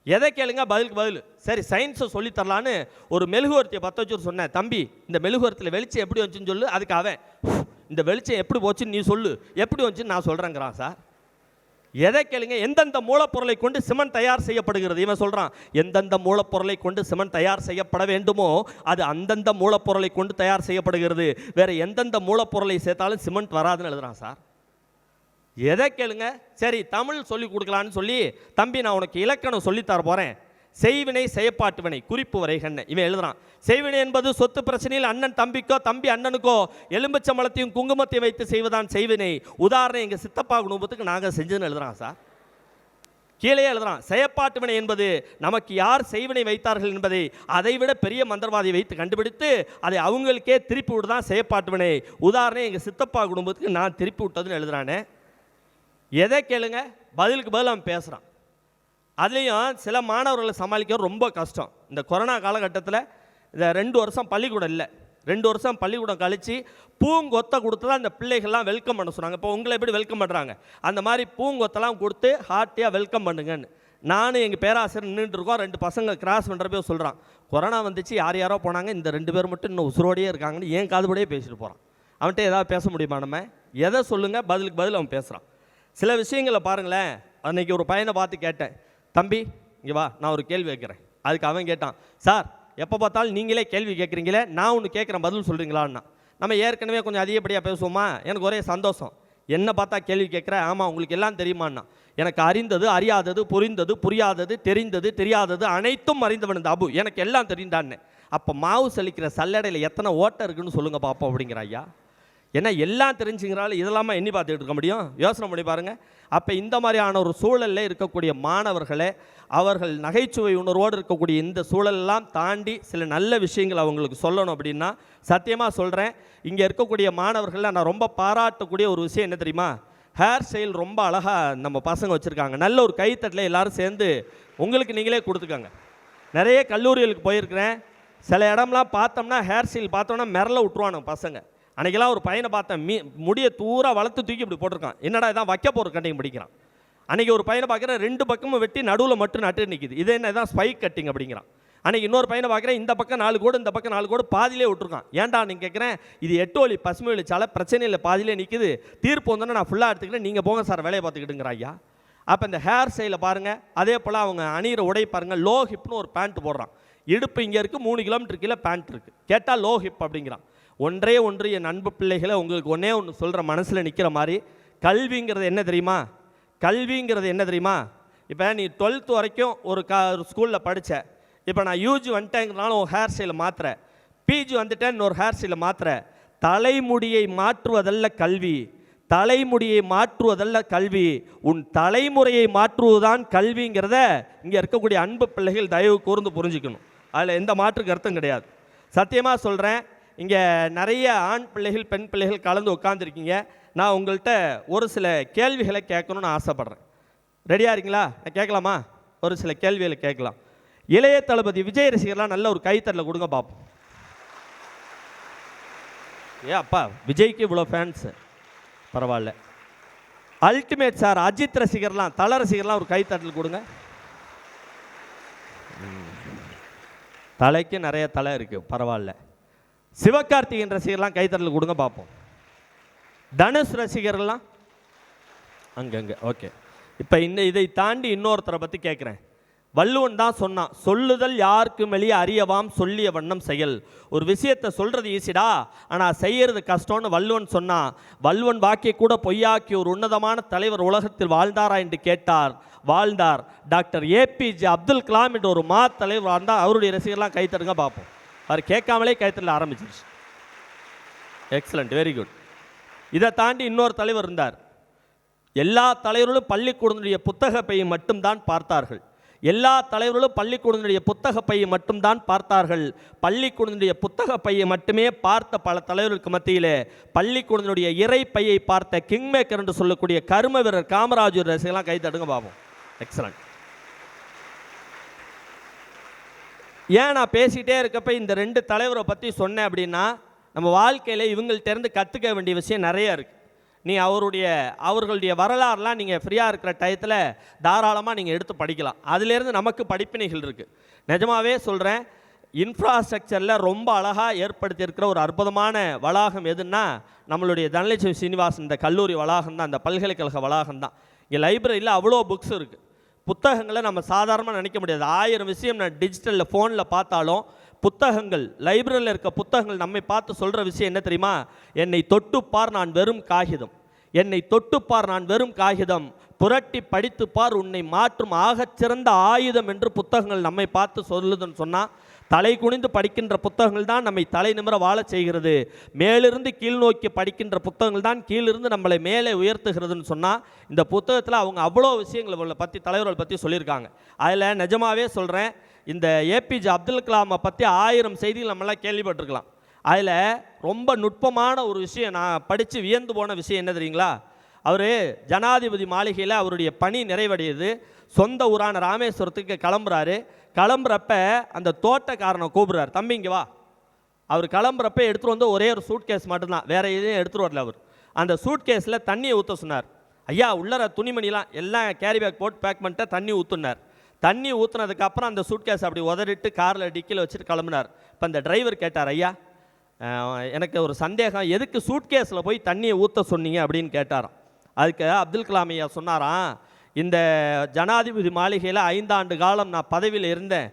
எதை கேளுங்க பதிலுக்கு பதில். சரி, சயின்ஸை சொல்லித்தரலான்னு ஒரு மெழுகுவர்த்தியை பற்ற வச்சு சொன்னேன். தம்பி, இந்த மெழுகுவர்த்தியில் வெளிச்சம் எப்படி வந்துச்சுன்னு சொல்லு. அதுக்கு அவன், இந்த வெளிச்சம் எப்படி போச்சுன்னு நீ சொல்லு, எப்படி வந்துச்சுன்னு நான் சொல்கிறேங்கிறான் சார். எதை கேளுங்க, எந்தெந்த மூலப்பொருளை கொண்டு சிமெண்ட் தயார் செய்யப்படுகிறது. இவன் சொல்கிறான், எந்தெந்த மூலப்பொருளை கொண்டு சிமெண்ட் தயார் செய்யப்பட வேண்டுமோ அது அந்தந்த மூலப்பொருளை கொண்டு தயார் செய்யப்படுகிறது, வேறு எந்தெந்த மூலப்பொருளை சேர்த்தாலும் சிமெண்ட் வராதுன்னு எழுதுறான் சார். எதை கேளுங்க. சரி, தமிழ் சொல்லி கொடுக்கலான்னு சொல்லி, தம்பி நான் உனக்கு இலக்கணம் சொல்லித்தர போகிறேன், செய்வினை செயப்பாட்டு வினை குறிப்பு வரைகன்னு இவன் எழுதுறான். செய்வினை என்பது சொத்து பிரச்சனையில் அண்ணன் தம்பிக்கோ தம்பி அண்ணனுக்கோ எலும்பச்சம்பளத்தையும் குங்குமத்தையும் வைத்து செய்வதான் செய்வினை. உதாரணம் எங்கள் சித்தப்பா குடும்பத்துக்கு நாங்கள் செஞ்சதுன்னு எழுதுறான் சார். கீழே எழுதுறான், செயப்பாட்டு வினை என்பது நமக்கு யார் செய்வினை வைத்தார்கள் என்பதை அதைவிட பெரிய மந்திரவாதியை வைத்து கண்டுபிடித்து அதை அவங்களுக்கே திருப்பி விடுதான் செயப்பாட்டு வினை. உதாரணம் எங்கள் சித்தப்பா குடும்பத்துக்கு நான் திருப்பி விட்டதுன்னு எழுதுறானே. எதை கேளுங்க, பதிலுக்கு பதில் அவன் பேசுகிறான். அதுலேயும் சில மாணவர்களை சமாளிக்க ரொம்ப கஷ்டம். இந்த கொரோனா காலகட்டத்தில் இந்த 2 வருஷம் பள்ளிக்கூடம் இல்லை, 2 வருஷம் பள்ளிக்கூடம் கழித்து பூங்கொத்தை கொடுத்து தான் இந்த பிள்ளைகள்லாம் வெல்கம் பண்ண சொன்னாங்க. இப்போ உங்களை எப்படி வெல்கம் பண்ணுறாங்க, அந்த மாதிரி பூங்கொத்தெல்லாம் கொடுத்து ஹார்ட்டியாக வெல்கம் பண்ணுங்கன்னு. நானும் எங்கள் பேராசிரியர் நின்றுட்டுருக்கோம். 2 பசங்க கிராஸ் பண்ணுறப்போ சொல்கிறான், கொரோனா வந்துச்சு, யாரோ போனாங்க, இந்த 2 பேர் மட்டும் இன்னும் உசுரோடையே இருக்காங்கன்னு ஏன் காதுபடியே பேசிட்டு போகிறான். அவன்கிட்ட ஏதாவது பேச முடியுமா நம்ம? எதை சொல்லுங்கள், பதிலுக்கு பதில் அவன் பேசுகிறான். சில விஷயங்களை பாருங்களேன். அன்றைக்கி ஒரு பையனை பார்த்து கேட்டேன், தம்பி இங்கே வா, நான் ஒரு கேள்வி கேட்குறேன். அதுக்கு அவன் கேட்டான், சார் எப்போ பார்த்தாலும் நீங்களே கேள்வி கேட்குறீங்களே, நான் ஒன்று கேட்குறேன் பதில் சொல்கிறீங்களான்னா. நம்ம ஏற்கனவே கொஞ்சம் அதிகப்படியாக பேசுவோமா, எனக்கு ஒரே சந்தோஷம். என்ன பார்த்தா கேள்வி கேட்குறேன், ஆமாம் உங்களுக்கு எல்லாம் தெரியுமான்னா. எனக்கு அறிந்தது அறியாதது, புரிந்தது புரியாதது, தெரிந்தது தெரியாதது அனைத்தும் அறிந்தவன் இந்த அபு, எனக்கு எல்லாம் தெரிந்தான்னு. அப்போ மாவு சலிக்கிற சல்லடையில் எத்தனை ஓட்டை இருக்குன்னு சொல்லுங்கள் பார்ப்போம் அப்படிங்கிற ஐயா. ஏன்னா எல்லாம் தெரிஞ்சுங்கிறாலும் இதெல்லாமா எண்ணி பார்த்துக்கிட்டு இருக்க முடியும்? யோசனை பண்ணி பாருங்கள். அப்போ இந்த மாதிரியான ஒரு சூழலில் இருக்கக்கூடிய மாணவர்களே, அவர்கள் நகைச்சுவை உணர்வோடு இருக்கக்கூடிய இந்த சூழலெல்லாம் தாண்டி சில நல்ல விஷயங்கள் அவங்களுக்கு சொல்லணும் அப்படின்னா, சத்தியமாக சொல்கிறேன், இங்கே இருக்கக்கூடிய மாணவர்களில் நான் ரொம்ப பாராட்டக்கூடிய ஒரு விஷயம் என்ன தெரியுமா? ஹேர் ஸ்டைல் ரொம்ப அழகாக நம்ம பசங்க வச்சுருக்காங்க. நல்ல ஒரு கைத்தட்டில் எல்லோரும் சேர்ந்து உங்களுக்கு நீங்களே கொடுத்துக்காங்க. நிறைய கல்லூரிகளுக்கு போயிருக்கிறேன், சில இடம்லாம் பார்த்தோம்னா ஹேர் ஸ்டைல் பார்த்தோம்னா மிரள விட்டுருவானுங்க பசங்க. அன்றைக்கெல்லாம் ஒரு பையனை பார்த்தேன், முடியை தூரா வளர்த்து தூக்கி இப்படி போட்டிருக்கான். என்னடா இதான் வைக்க போகிற கட்டிங் படிக்கிறான். அன்றைக்கி ஒரு பையனை பார்க்குறேன், 2 பக்கமும் வெட்டி நடுவில் மட்டும் நட்டு நிற்கிது. இது என்ன தான் ஸ்பைக் கட்டிங் அப்படிங்கிறான். அன்றைக்கி இன்னொரு பையனை பார்க்குறேன், இந்த பக்கம் 4 கோடு இந்த பக்கம் 4 கோடு பாதியிலே விட்டுருக்கான். ஏன்டா நீங்கள் கேட்குறேன், இது 8 வழி பசுமை வழி சாலை, பிரச்சனை இல்லை, பாதியிலே நிற்குது, தீர்ப்பு வந்தோன்னே நான் ஃபுல்லாக எடுத்துக்கிறேன், நீங்கள் போங்க சார் வேலையை பார்த்துக்கிட்டுங்கிறா ஐயா. அப்போ இந்த ஹேர் ஸ்டைலில் பாருங்கள். அதே போல் அவங்க அணிகிற உடை பாருங்கள், லோ ஹிப்னு ஒரு பேண்ட் போடுறான். இடுப்பு இங்கே இருக்குது, 3 கிலோமீட்டர் கீழே பேண்ட் இருக்குது. கேட்டால் லோ ஹிப் அப்படிங்கிறான். ஒன்றே ஒன்று என் அன்பு பிள்ளைகளை உங்களுக்கு ஒன்றே ஒன்று சொல்கிற மனசில் நிற்கிற மாதிரி, கல்விங்கிறது என்ன தெரியுமா? கல்விங்கிறது என்ன தெரியுமா? இப்போ நீ 12th வரைக்கும் ஒரு ஸ்கூலில் படித்த, இப்போ நான் யூஜி வந்துட்டேங்கிறனால ஒரு ஹேர் ஸ்டைலை மாற்றுற, பிஜி வந்துட்டேன் இன்னொரு ஹேர் ஸ்டைலை மாற்றுற. தலைமுடியை மாற்றுவதல்ல கல்வி, தலைமுடியை மாற்றுவதல்ல கல்வி, உன் தலைமுறையை மாற்றுவதுதான் கல்விங்கிறத இங்கே இருக்கக்கூடிய அன்பு பிள்ளைகள் தயவு கூர்ந்து புரிஞ்சுக்கணும். அதில் எந்த மாற்று கருத்தும் கிடையாது. சத்தியமாக சொல்கிறேன், இங்கே நிறைய ஆண் பிள்ளைகள் பெண் பிள்ளைகள் கலந்து உட்காந்துருக்கீங்க. நான் உங்கள்கிட்ட ஒரு சில கேள்விகளை கேட்கணும்னு ஆசைப்பட்றேன். ரெடியாக இருக்கீங்களா? நான் கேட்கலாமா? ஒரு சில கேள்விகளை கேட்கலாம். இளைய தளபதி விஜய் ரசிகர்லாம் நல்ல ஒரு கைத்தட்டல கொடுங்க பார்ப்போம். அப்பா விஜய்க்கு இவ்வளோ ஃபேன்ஸு, பரவாயில்ல. அல்டிமேட் சார் அஜித் ரசிகர்லாம், தல ரசிகர்லாம் ஒரு கைத்தட்டல் கொடுங்க. தலைக்கு நிறைய தலை இருக்குது, பரவாயில்ல. சிவகார்த்திகேயன் ரசிகர்லாம் கைத்தட்டல் கொடுங்க பார்ப்போம். தனுஷ் ரசிகர்லாம் அங்கங்கே. ஓகே, இப்போ இதை தாண்டி இன்னொருத்தரை பற்றி கேட்குறேன். வள்ளுவன் தான் சொன்னான், சொல்லுதல் யாருக்கு மெளிய அறியவாம் சொல்லிய வண்ணம் செயல். ஒரு விஷயத்தை சொல்கிறது ஈஸிடா, ஆனால் செய்யறது கஷ்டம்னு வள்ளுவன் சொன்னான். வள்ளுவன் வாக்கை கூட பொய்யாக்கி ஒரு உன்னதமான தலைவர் உலகத்தில் வாழ்ந்தாரா என்று கேட்டார். வாழ்ந்தார். டாக்டர் ஏபிஜே அப்துல் கலாம் என்ற ஒரு தலைவர் வாழ்ந்தார். அவருடைய ரசிகர்லாம் கைத்தடுங்க பார்ப்போம். அவர் கேட்காமலே கைத்தடல ஆரம்பிச்சிருச்சு. Excellent, very good. இதை தாண்டி இன்னொரு தலைவர் இருந்தார். எல்லா தலைவர்களும் பள்ளிக்கூடனுடைய புத்தக பையை மட்டும்தான் பார்த்தார்கள். எல்லா தலைவர்களும் பள்ளிக்கூடனுடைய புத்தக பையை மட்டும்தான் பார்த்தார்கள். பள்ளிக்கூடனுடைய புத்தக பையை மட்டுமே பார்த்த பல தலைவர்களுக்கு மத்தியிலே பள்ளிக்கூடனுடைய இறை பையை பார்த்த கிங் மேக்கர் என்று சொல்லக்கூடிய கர்ம வீரர் காமராஜர் ரசிகலாம் கை தடுங்க பார்ப்போம். எக்ஸலண்ட். ஏன் நான் பேசிகிட்டே இருக்கப்ப இந்த ரெண்டு தலைவரை பற்றி சொன்னேன் அப்படின்னா, நம்ம வாழ்க்கையில் இவங்கள்ட்டேருந்து கற்றுக்க வேண்டிய விஷயம் நிறைய இருக்குது. நீ அவர்களுடைய வரலாறுலாம் நீங்கள் ஃப்ரீயாக இருக்கிற டயத்தில் தாராளமாக நீங்கள் எடுத்து படிக்கலாம். அதிலேருந்து நமக்கு படிப்பினைகள் இருக்குது. நிஜமாகவே சொல்கிறேன், இன்ஃப்ராஸ்ட்ரக்சரில் ரொம்ப அழகாக ஏற்படுத்தியிருக்கிற ஒரு அற்புதமான வளாகம் எதுன்னா நம்மளுடைய தனலட்சுமி சீனிவாசன் இந்த கல்லூரி வளாகம் தான், இந்த பல்கலைக்கழக வளாகம் தான். இங்கே லைப்ரரியில் அவ்வளோ புக்ஸ் இருக்குது. புத்தகங்களை நம்ம சாதாரணமாக நினைக்க முடியாது. 1000 விஷயம் நான் டிஜிட்டலில் ஃபோனில் பார்த்தாலும் புத்தகங்கள், லைப்ரரியில் இருக்க புத்தகங்கள் நம்மை பார்த்து சொல்கிற விஷயம் என்ன தெரியுமா? என்னை தொட்டுப்பார் நான் வெறும் காகிதம், என்னை தொட்டுப்பார் நான் வெறும் காகிதம், புரட்டி படித்துப்பார் உன்னை மாற்றும் ஆகச்சிறந்த ஆயுதம் என்று புத்தகங்கள் நம்மை பார்த்து சொல்லுதுன்னு சொன்னால், தலை குனிந்து படிக்கின்ற புத்தகங்கள் தான் நம்மை தலை நிமிர வாழ செய்கிறது. மேலிருந்து கீழ் நோக்கி படிக்கின்ற புத்தகங்கள் தான் கீழிருந்து நம்மளை மேலே உயர்த்துகிறதுன்னு சொன்னால், இந்த புத்தகத்தில் அவங்க அவ்வளோ விஷயங்களை பற்றி தலைவர்கள் பற்றி சொல்லியிருக்காங்க. அதில் நிஜமாகவே சொல்கிறேன், இந்த ஏபிஜே அப்துல் கலாமை பற்றி 1000 செய்திகள் நம்மளாம் கேள்விப்பட்டிருக்கலாம். அதில் ரொம்ப நுட்பமான ஒரு விஷயம் நான் படித்து வியந்து போன விஷயம் என்ன தெரியுங்களா? அவர் ஜனாதிபதி மாளிகையில் அவருடைய பணி நிறைவடையுது. சொந்த ஊரான ராமேஸ்வரத்துக்கு கிளம்புறப்ப அந்த தோட்டக்காரனை கூப்பிட்றாரு, தம்பி இங்கே வா. அவர் கிளம்புறப்ப எடுத்துகிட்டு வந்து ஒரே ஒரு சூட் கேஸ் மட்டும்தான், வேறு எதையும் எடுத்துகிட்டு வரல. அவர் அந்த சூட் கேஸில் தண்ணியை ஊற்ற சொன்னார். ஐயா உள்ளர துணிமணிலாம் எல்லாம் கேரி பேக் போட்டு பேக் பண்ணிட்டு தண்ணி ஊற்றுனார். தண்ணி ஊற்றுனதுக்கப்புறம் அந்த சூட் கேஸ் அப்படி உதறிட்டு காரில் டிக்கியில் வச்சுட்டு கிளம்புனார். இப்போ அந்த டிரைவர் கேட்டார், ஐயா எனக்கு ஒரு சந்தேகம், எதுக்கு சூட் கேஸில் போய் தண்ணியை ஊற்ற சொன்னீங்க அப்படின்னு கேட்டாராம். அதுக்கு அப்துல் கலாம் ஐயா சொன்னாராம், இந்த ஜனாதிபதி மாளிகையில் 5 ஆண்டு காலம் நான் பதவியில் இருந்தேன்.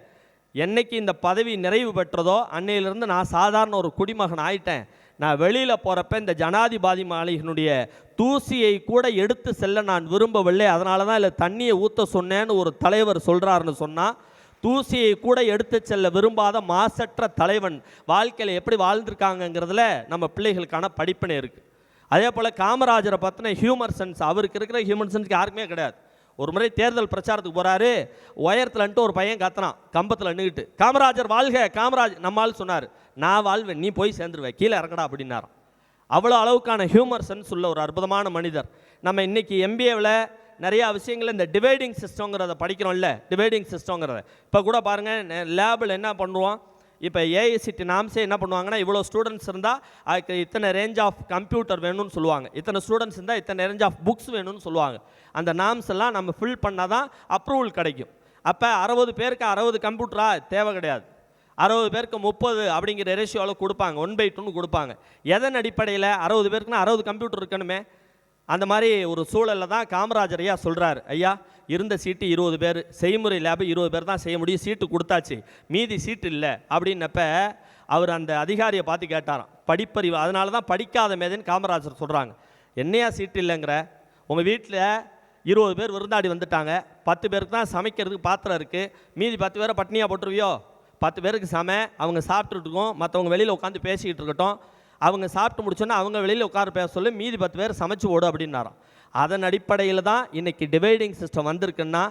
என்னைக்கு இந்த பதவி நிறைவு பெற்றதோ அன்னையிலிருந்து நான் சாதாரண ஒரு குடிமகன் ஆயிட்டேன். நான் வெளியில் போகிறப்ப இந்த ஜனாதிபதி மாளிகையினுடைய தூசியை கூட எடுத்து செல்ல நான் விரும்பவில்லை, அதனால தான் இல்லை தண்ணியை ஊற்ற சொன்னேன்னு ஒரு தலைவர் சொல்கிறாருன்னு சொன்னால், தூசியை கூட எடுத்து செல்ல விரும்பாத மாசற்ற தலைவன் வாழ்க்கையில் எப்படி வாழ்ந்திருக்காங்கங்கிறதுல நம்ம பிள்ளைகளுக்கான படிப்பினை இருக்குது. அதே போல் காமராஜரை பற்றின ஹியூமர் சென்ஸ், அவருக்கு இருக்கிற ஹியூமர் சென்ஸ்க்கு யாருக்குமே கிடையாது. ஒரு முறை தேர்தல் பிரச்சாரத்துக்கு போகிறாரு, உயரத்துலன்ட்டு ஒரு பையன் கத்துனான் கம்பத்தில் நின்றுக்கிட்டு, காமராஜர் வாழ்க காமராஜ். நம்மால் சொன்னார், நான் வாழ்வேன் நீ போய் சேர்ந்துருவேன், கீழே இறங்கடா அப்படின்னாராம். அவ்வளோ அளவுக்கான ஹியூமர் சென்ஸ் உள்ள ஒரு அற்புதமான மனிதர். நம்ம இன்றைக்கி MBAவில் நிறையா விஷயங்கள் இந்த டிவைடிங் சிஸ்டங்கிறத படிக்கிறோம்ல, டிவைடிங் சிஸ்டங்கிறத இப்போ கூட பாருங்கள், லேபில் என்ன பண்ணுவோம், இப்போ ஏஐசிடி நாம்ஸே என்ன பண்ணுவாங்கன்னா, இவ்வளோ ஸ்டூடெண்ட்ஸ் இருந்தால் அதுக்கு இத்தனை ரேஞ்ச் ஆஃப் கம்ப்யூட்டர் வேணும்னு சொல்லுவாங்க, இத்தனை ஸ்டூடெண்ட்ஸ் இருந்தால் இத்தனை ரேஞ்ச் ஆஃப் புக்ஸ் வேணும்னு சொல்லுவாங்க. அந்த நாம்ஸ் எல்லாம் நம்ம ஃபில் பண்ணால் தான் அப்ரூவல் கிடைக்கும். அப்போ 60 பேருக்கு 60 கம்ப்யூட்டராக தேவை கிடையாது, 60 பேருக்கு 30 அப்படிங்கிற ரேஷியோவில் கொடுப்பாங்க, 1/2 கொடுப்பாங்க. எதன் அடிப்படையில் 60 பேருக்குன்னா 60 கம்ப்யூட்டர் இருக்கணுமே. அந்த மாதிரி ஒரு சூழலில் தான் காமராஜர் ஐயா சொல்கிறார், ஐயா இருந்த சீட்டு 20 பேர், செய்முறை லேபு 20 பேர் தான் செய்ய முடியும், சீட்டு கொடுத்தாச்சு, மீதி சீட்டு இல்லை அப்படின்னப்ப அவர் அந்த அதிகாரியை பார்த்து கேட்டாராம், படிப்பறிவு, அதனால தான் படிக்காத மேதைன்னு காமராஜர் சொல்கிறாங்க. என்னையா சீட்டு இல்லைங்கிற, உங்கள் வீட்டில் 20 பேர் விருந்தாடி வந்துட்டாங்க, 10 பேருக்கு தான் சமைக்கிறதுக்கு பாத்திரம் இருக்குது, மீதி 10 பேரை பட்னியாக போட்டுருவியோ, 10 பேருக்கு அவங்க சாப்பிட்டுட்டு இருக்கோம், மற்றவங்க வெளியில் உட்காந்து பேசிக்கிட்டு இருக்கட்டும், அவங்க சாப்பிட்டு முடிச்சோன்னா அவங்க வெளியில் உட்கார பேச சொல்லி மீதி 10 பேர் சமைச்சு ஓடு அப்படின்னாராம். அதன் அடிப்படையில் தான் இன்றைக்கி டிவைடிங் சிஸ்டம் வந்திருக்குன்னா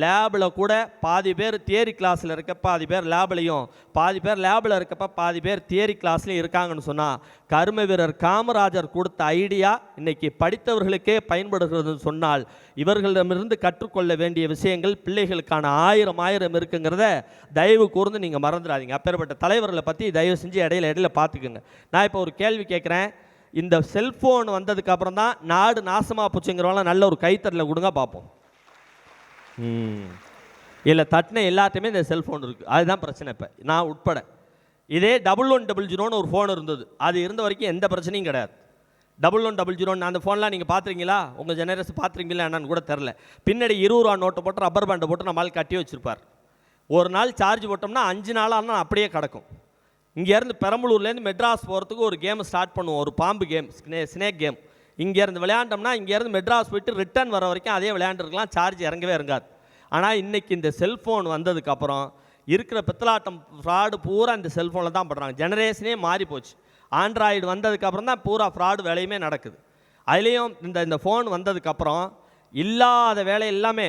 லேபில் கூட பாதி பேர் தியரி கிளாஸில் இருக்க பாதி பேர் லேபிலையும், பாதி பேர் லேபில் இருக்கப்ப பாதி பேர் தியரி கிளாஸ்லையும் இருக்காங்கன்னு சொன்னால் கர்ம வீரர் காமராஜர் கொடுத்த ஐடியா இன்றைக்கி படித்தவர்களுக்கே பயன்படுகிறதுன்னு சொன்னால் இவர்களிடமிருந்து கற்றுக்கொள்ள வேண்டிய விஷயங்கள் பிள்ளைகளுக்கான ஆயிரம் இருக்குங்கிறத தயவு கூர்ந்து நீங்கள் மறந்துடாதீங்க. அப்பேற்பட்ட தலைவர்களை பற்றி தயவு செஞ்சு இடையில பார்த்துக்குங்க. நான் இப்போ ஒரு கேள்வி கேட்குறேன். இந்த செல்ஃபோன் வந்ததுக்கு அப்புறம் தான் நாடு நாசமாக போச்சுங்கிறவங்களாம் நல்ல ஒரு கைத்தட்டல கொடுங்க பார்ப்போம். இல்லை தட்டின எல்லாத்தையுமே இந்த செல்ஃபோன் இருக்குது, அதுதான் பிரச்சனை. இப்போ நான் உட்பட இதே 1100 ஒரு ஃபோன் இருந்தது, அது இருந்த வரைக்கும் எந்த பிரச்சனையும் கிடையாது. 1100 அந்த ஃபோன்லாம் நீங்கள் பார்த்துருங்களா? உங்கள் ஜெனரேஷன் பார்த்துருங்களா என்னன்னு கூட தெரில. பின்னாடி 20 ரூபா நோட்டை போட்டு ரப்பர் பேண்டை போட்டு நம்மளால் கட்டி வச்சுருப்பார். ஒரு நாள் சார்ஜ் போட்டோம்னா 5 நாளாக அப்படியே கிடக்கும். இங்கேருந்து பெரம்பலூர்லேருந்து மெட்ராஸ் போகிறதுக்கு ஒரு கேம் ஸ்டார்ட் பண்ணுவோம், ஒரு பாம்பு கேம், ஸ்னேக் கேம். இங்கேருந்து விளையாண்டோம்னா இங்கேருந்து மெட்ராஸ் போயிட்டு ரிட்டர்ன் வர வரைக்கும் அதே விளையாண்டுருக்கலாம், சார்ஜ் இறங்கவே இறங்காது. ஆனால் இன்றைக்கி இந்த செல்ஃபோன் வந்ததுக்கப்புறம் இருக்கிற பித்தலாட்டம் ஃப்ராடு பூரா இந்த செல்ஃபோனில் தான் பண்ணுறாங்க. ஜெனரேஷனே மாறி போச்சு. ஆண்ட்ராய்டு வந்ததுக்கப்புறம் தான் பூரா ஃப்ராடு வேலையுமே நடக்குது. அதுலேயும் இந்த ஃபோன் வந்ததுக்கப்புறம் இல்லாத வேலை எல்லாமே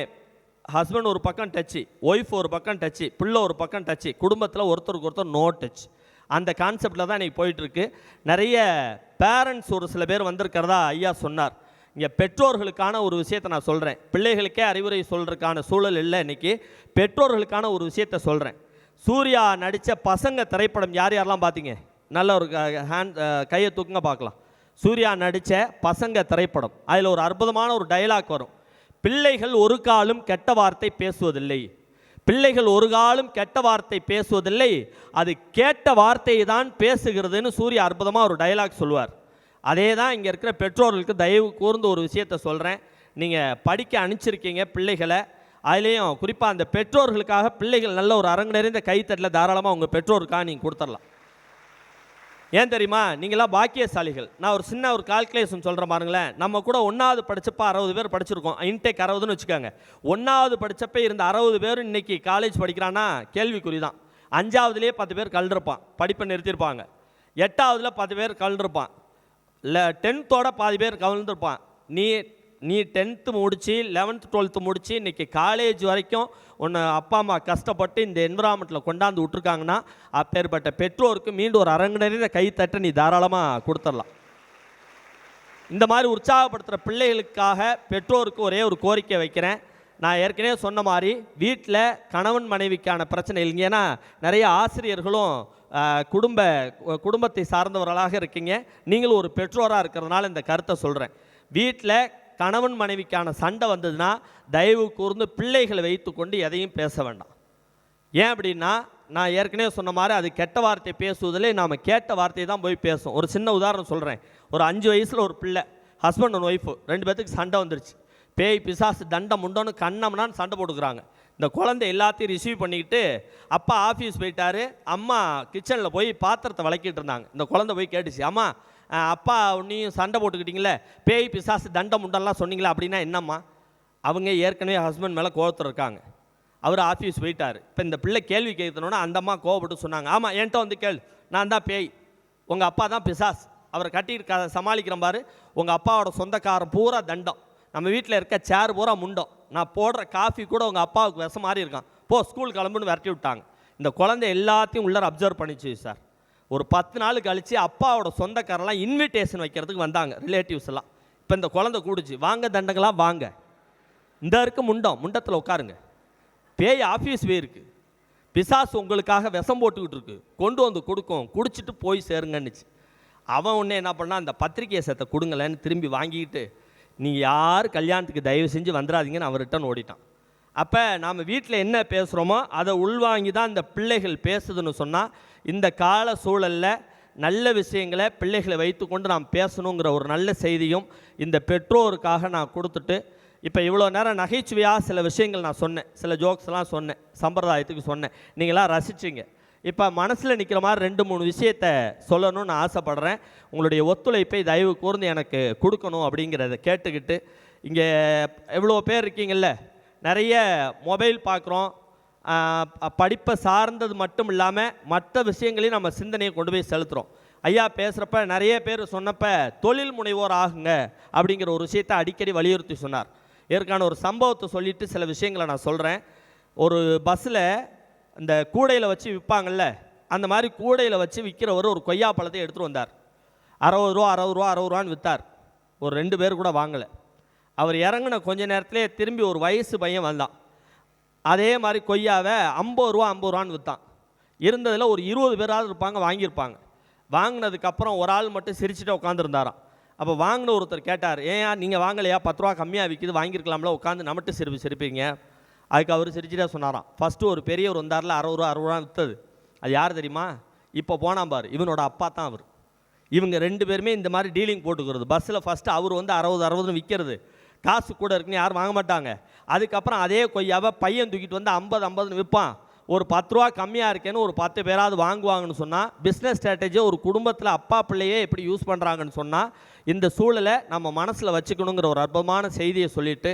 ஹஸ்பண்ட் ஒரு பக்கம் டச்சு, ஒய்ஃப் ஒரு பக்கம் டச்சு, பிள்ளை ஒரு பக்கம் டச்சு, குடும்பத்தில் ஒருத்தருக்கு ஒருத்தர் நோ டச். அந்த கான்செப்டில் தான் இன்றைக்கி போயிட்டுருக்கு. நிறைய பேரண்ட்ஸ் ஒரு சில பேர் வந்திருக்கிறதா ஐயா சொன்னார். இங்கே பெற்றோர்களுக்கான ஒரு விஷயத்தை நான் சொல்கிறேன். பிள்ளைகளுக்கே அறிவுரை சொல்கிறதுக்கான சூழல் இல்லை இன்றைக்கி, பெற்றோர்களுக்கான ஒரு விஷயத்தை சொல்கிறேன். சூர்யா நடித்த பசங்க திரைப்படம் யார் யாரெல்லாம் பார்த்தீங்க? நல்ல ஒரு கையை தூக்குங்க பார்க்கலாம். சூர்யா நடித்த பசங்க திரைப்படம், அதில் ஒரு அற்புதமான ஒரு டைலாக் வரும். பிள்ளைகள் ஒரு காலும் கெட்ட வார்த்தை பேசுவதில்லை, பிள்ளைகள் ஒரு காலம் கெட்ட வார்த்தை பேசுவதில்லை, அது கேட்ட வார்த்தையை தான் பேசுகிறதுன்னு சூர்யா அற்புதமாக ஒரு டைலாக் சொல்லுவார். அதே தான் இங்கே இருக்கிற பெற்றோர்களுக்கு தயவு கூர்ந்து ஒரு விஷயத்தை சொல்கிறேன். நீங்கள் படிக்க அனுப்பிச்சிருக்கீங்க பிள்ளைகளை, அதுலேயும் குறிப்பாக அந்த பெற்றோர்களுக்காக பிள்ளைகள் நல்ல ஒரு அரங்கு நிறைந்த கைத்தட்டில் தாராளமாக உங்கள் பெற்றோருக்காக நீங்கள் கொடுத்துடலாம். ஏன் தெரியுமா? நீங்களாம் பாக்கியசாலிகள். நான் ஒரு சின்ன ஒரு கால்குலேஷன் சொல்கிறேன் பாருங்களேன். நம்ம கூட 1வது படித்தப்போ 60 பேர் படிச்சிருக்கோம், இன்டேக் 60ன்னு வச்சுக்கோங்க. 1வது படித்தப்போ இருந்த 60 பேர் இன்றைக்கி காலேஜ் படிக்கிறான்னா கேள்விக்குறி தான். 5வதுலேயே 10 பேர் கல்றிருப்பான், படிப்பை நிறுத்தியிருப்பாங்க. 8வதுல 10 பேர் கல்றிருப்பான். இல்லை 10th பாதி பேர் கலந்துருப்பான். நீ 10th முடித்து 11th 12th முடித்து இன்றைக்கி காலேஜ் வரைக்கும் ஒன்று அப்பா அம்மா கஷ்டப்பட்டு இந்த என்விரான்மெண்ட்டில் கொண்டாந்து விட்ருக்காங்கன்னா அப்பேற்பட்ட பெற்றோருக்கு மீண்டும் ஒரு அரங்கு நிறைந்த கைத்தட்டை நீ தாராளமாக கொடுத்துடலாம். இந்த மாதிரி உற்சாகப்படுத்துகிற பிள்ளைகளுக்காக பெற்றோருக்கு ஒரே ஒரு கோரிக்கை வைக்கிறேன். நான் ஏற்கனவே சொன்ன மாதிரி வீட்டில் கணவன் மனைவிக்கான பிரச்சனை இல்லைங்க. ஏன்னா நிறைய ஆசிரியர்களும் குடும்பத்தை சார்ந்தவர்களாக இருக்கீங்க, நீங்களும் ஒரு பெற்றோராக இருக்கிறதுனால இந்த கருத்தை சொல்கிறேன். வீட்டில் கணவன் மனைவிக்கான சண்டை வந்ததுன்னா தயவு கூர்ந்து பிள்ளைகளை வைத்து கொண்டு எதையும் பேச வேண்டாம். ஏன் அப்படின்னா நான் ஏற்கனவே சொன்ன மாதிரி அது கெட்ட வார்த்தை பேசுவதிலே நாம் கேட்ட வார்த்தையை தான் போய் பேசும். ஒரு சின்ன உதாரணம் சொல்கிறேன். ஒரு 5 வயசில் ஒரு பிள்ளை, ஹஸ்பண்ட் அண்ட் ஒய்ஃபு 2 பேத்துக்கு சண்டை வந்துருச்சு. பேய் பிசாசு தண்டம் முண்டோன்னு கண்ணம்னான்னு சண்டை போட்டுக்கிறாங்க. இந்த குழந்தை எல்லாத்தையும் ரிசீவ் பண்ணிக்கிட்டு அப்பா ஆஃபீஸ் போயிட்டாரு, அம்மா கிச்சனில் போய் பாத்திரத்தை விளக்கிட்டு இருந்தாங்க. இந்த குழந்தை போய் கேட்டுச்சு, அம்மா அப்பா நீயும் சண்டை போட்டுக்கிட்டீங்களே, பேய் பிசாசு தண்டம் முண்டெல்லாம் சொன்னீங்களே, அப்படின்னா என்னம்மா? அவங்க ஏற்கனவே ஹஸ்பண்ட் மேலே கோபத்தில் இருக்காங்க, அவர் ஆஃபீஸ் போயிட்டார். இப்போ இந்த பிள்ளை கேள்வி கேட்கணுன்னா அந்த அம்மா கோவப்பட்டு சொன்னாங்க, ஆமாம் என்கிட்ட வந்து கேளு, நான் தான் பேய், உங்கள் அப்பா தான் பிசாஸ், அவரை கட்டிட்டு சமாளிக்கிறேன் பாரு, உங்கள் அப்பாவோட சொந்தக்காரன் பூரா தண்டம், நம்ம வீட்டில் இருக்க சேர் பூரா முண்டம், நான் போடுற காஃபி கூட உங்கள் அப்பாவுக்கு விஷம் மாதிரி இருக்கான், போ ஸ்கூல் கிளம்புன்னு விரட்டி விட்டாங்க. இந்த குழந்தை எல்லாத்தையும் உள்ளார அப்சர்வ் பண்ணிச்சு சார். ஒரு 10 நாள் கழித்து அப்பாவோட சொந்தக்காரெல்லாம் இன்விடேஷன் வைக்கிறதுக்கு வந்தாங்க, ரிலேட்டிவ்ஸ் எல்லாம். இப்போ இந்த குழந்தை கூடிச்சு, வாங்க தண்டங்களாம் வாங்க, இந்த இருக்கு முண்டத்தில் உட்காருங்க, பேய் ஆஃபீஸ் போயிருக்கு, பிசாசு உங்களுக்காக விஷம் போட்டுக்கிட்டு இருக்கு, கொண்டு வந்து கொடுக்கும், குடிச்சிட்டு போய் சேருங்கன்னுச்சு. அவன் ஒன்று என்ன பண்ணால் அந்த பத்திரிக்கையை சேர்த்த கொடுங்களேன்னு திரும்பி வாங்கிக்கிட்டு நீங்கள் யார் கல்யாணத்துக்கு தயவு செஞ்சு வந்துடாதீங்கன்னு அவன் ரிட்டன் ஓடிட்டான். அப்போ நாம் வீட்டில் என்ன பேசுகிறோமோ அதை உள்வாங்கி தான் இந்த பிள்ளைகள் பேசுதுன்னு சொன்னால் இந்த கால சூழலில் நல்ல விஷயங்களை பிள்ளைகளை வைத்து கொண்டு நாம் பேசணுங்கிற ஒரு நல்ல செய்தியும் இந்த பெற்றோருக்காக நான் கொடுத்துட்டு, இப்போ இவ்வளோ நேரம் நகைச்சுவையாக சில விஷயங்கள் நான் சொன்னேன், சில ஜோக்ஸ்லாம் சொன்னேன், சம்பிரதாயத்துக்கு சொன்னேன், நீங்களாம் ரசிச்சிங்க. இப்போ மனசில் நிற்கிற மாதிரி 2-3 விஷயத்தை சொல்லணும்னு ஆசைப்படுறேன். உங்களுடைய ஒத்துழைப்பை தயவு கூர்ந்து எனக்கு கொடுக்கணும் அப்படிங்கிறத கேட்டுக்கிட்டு, இங்கே எவ்வளோ பேர் இருக்கீங்கள்ல, நிறைய மொபைல் பார்க்குறோம், படிப்பை சார்ந்தது மட்டும் இல்லாமல் மற்ற விஷயங்களையும் நம்ம சிந்தனையை கொண்டு போய் செலுத்துகிறோம். ஐயா பேசுகிறப்ப நிறைய பேர் சொன்னப்ப தொழில் முனைவோர் ஆகுங்க அப்படிங்கிற ஒரு விஷயத்தை அடிக்கடி வலியுறுத்தி சொன்னார். ஏற்கான ஒரு சம்பவத்தை சொல்லிவிட்டு சில விஷயங்களை நான் சொல்கிறேன். ஒரு பஸ்ஸில் இந்த கூடையில் வச்சு விற்பாங்கள்ல, அந்த மாதிரி கூடையில் வச்சு விற்கிறவர் ஒரு கொய்யா பழத்தை எடுத்துகிட்டு வந்தார். 60 ரூபா 60 ரூபான்னு விற்றார். ஒரு 2 பேர் கூட வாங்கலை. அவர் இறங்கின கொஞ்ச நேரத்திலே திரும்பி ஒரு வயசு பையன் வந்தான். அதே மாதிரி கொய்யாவை 50 ரூபான்னு விற்றான். இருந்ததில் ஒரு 20 பேராவது இருப்பாங்க, வாங்கியிருப்பாங்க. வாங்கினதுக்கப்புறம் ஒரு ஆள் மட்டும் சிரிச்சுட்டு உட்காந்துருந்தாராம். அப்போ வாங்கின ஒருத்தர் கேட்டார், ஏன் நீங்கள் வாங்கலையா, 10 ரூபா கம்மியாக விற்கிது, வாங்கியிருக்கலாம்ல, உட்காந்து நம்மட்டு சிரிப்பீங்க. அதுக்கு அவர் சிரிச்சுட்டே சொன்னாராம், ஃபஸ்ட்டு ஒரு பெரியவர் வந்தார்ல 60 ரூபா விற்றது, அது யார் தெரியுமா, இப்போ போனான் பார், இவனோட அப்பா தான் அவர். இவங்க 2 பேருமே இந்த மாதிரி டீலிங் போட்டுக்கிறது. பஸ்ஸில் ஃபஸ்ட்டு அவர் வந்து 60 விற்கிறது, காசு கூட இருக்குன்னு யாரும் வாங்க மாட்டாங்க. அதுக்கப்புறம் அதே கொய்யாவை பையன் தூக்கிட்டு வந்து 50 விற்பான். ஒரு 10 ரூபா கம்மியாக இருக்கேன்னு ஒரு 10 பேராவது வாங்குவாங்கன்னு சொன்னால், பிஸ்னஸ் ஸ்ட்ராட்டஜியை ஒரு குடும்பத்தில் அப்பா பிள்ளையே எப்படி யூஸ் பண்ணுறாங்கன்னு சொன்னால், இந்த சூழலை நம்ம மனசில் வச்சுக்கணுங்கிற ஒரு அற்புதமான செய்தியை சொல்லிவிட்டு,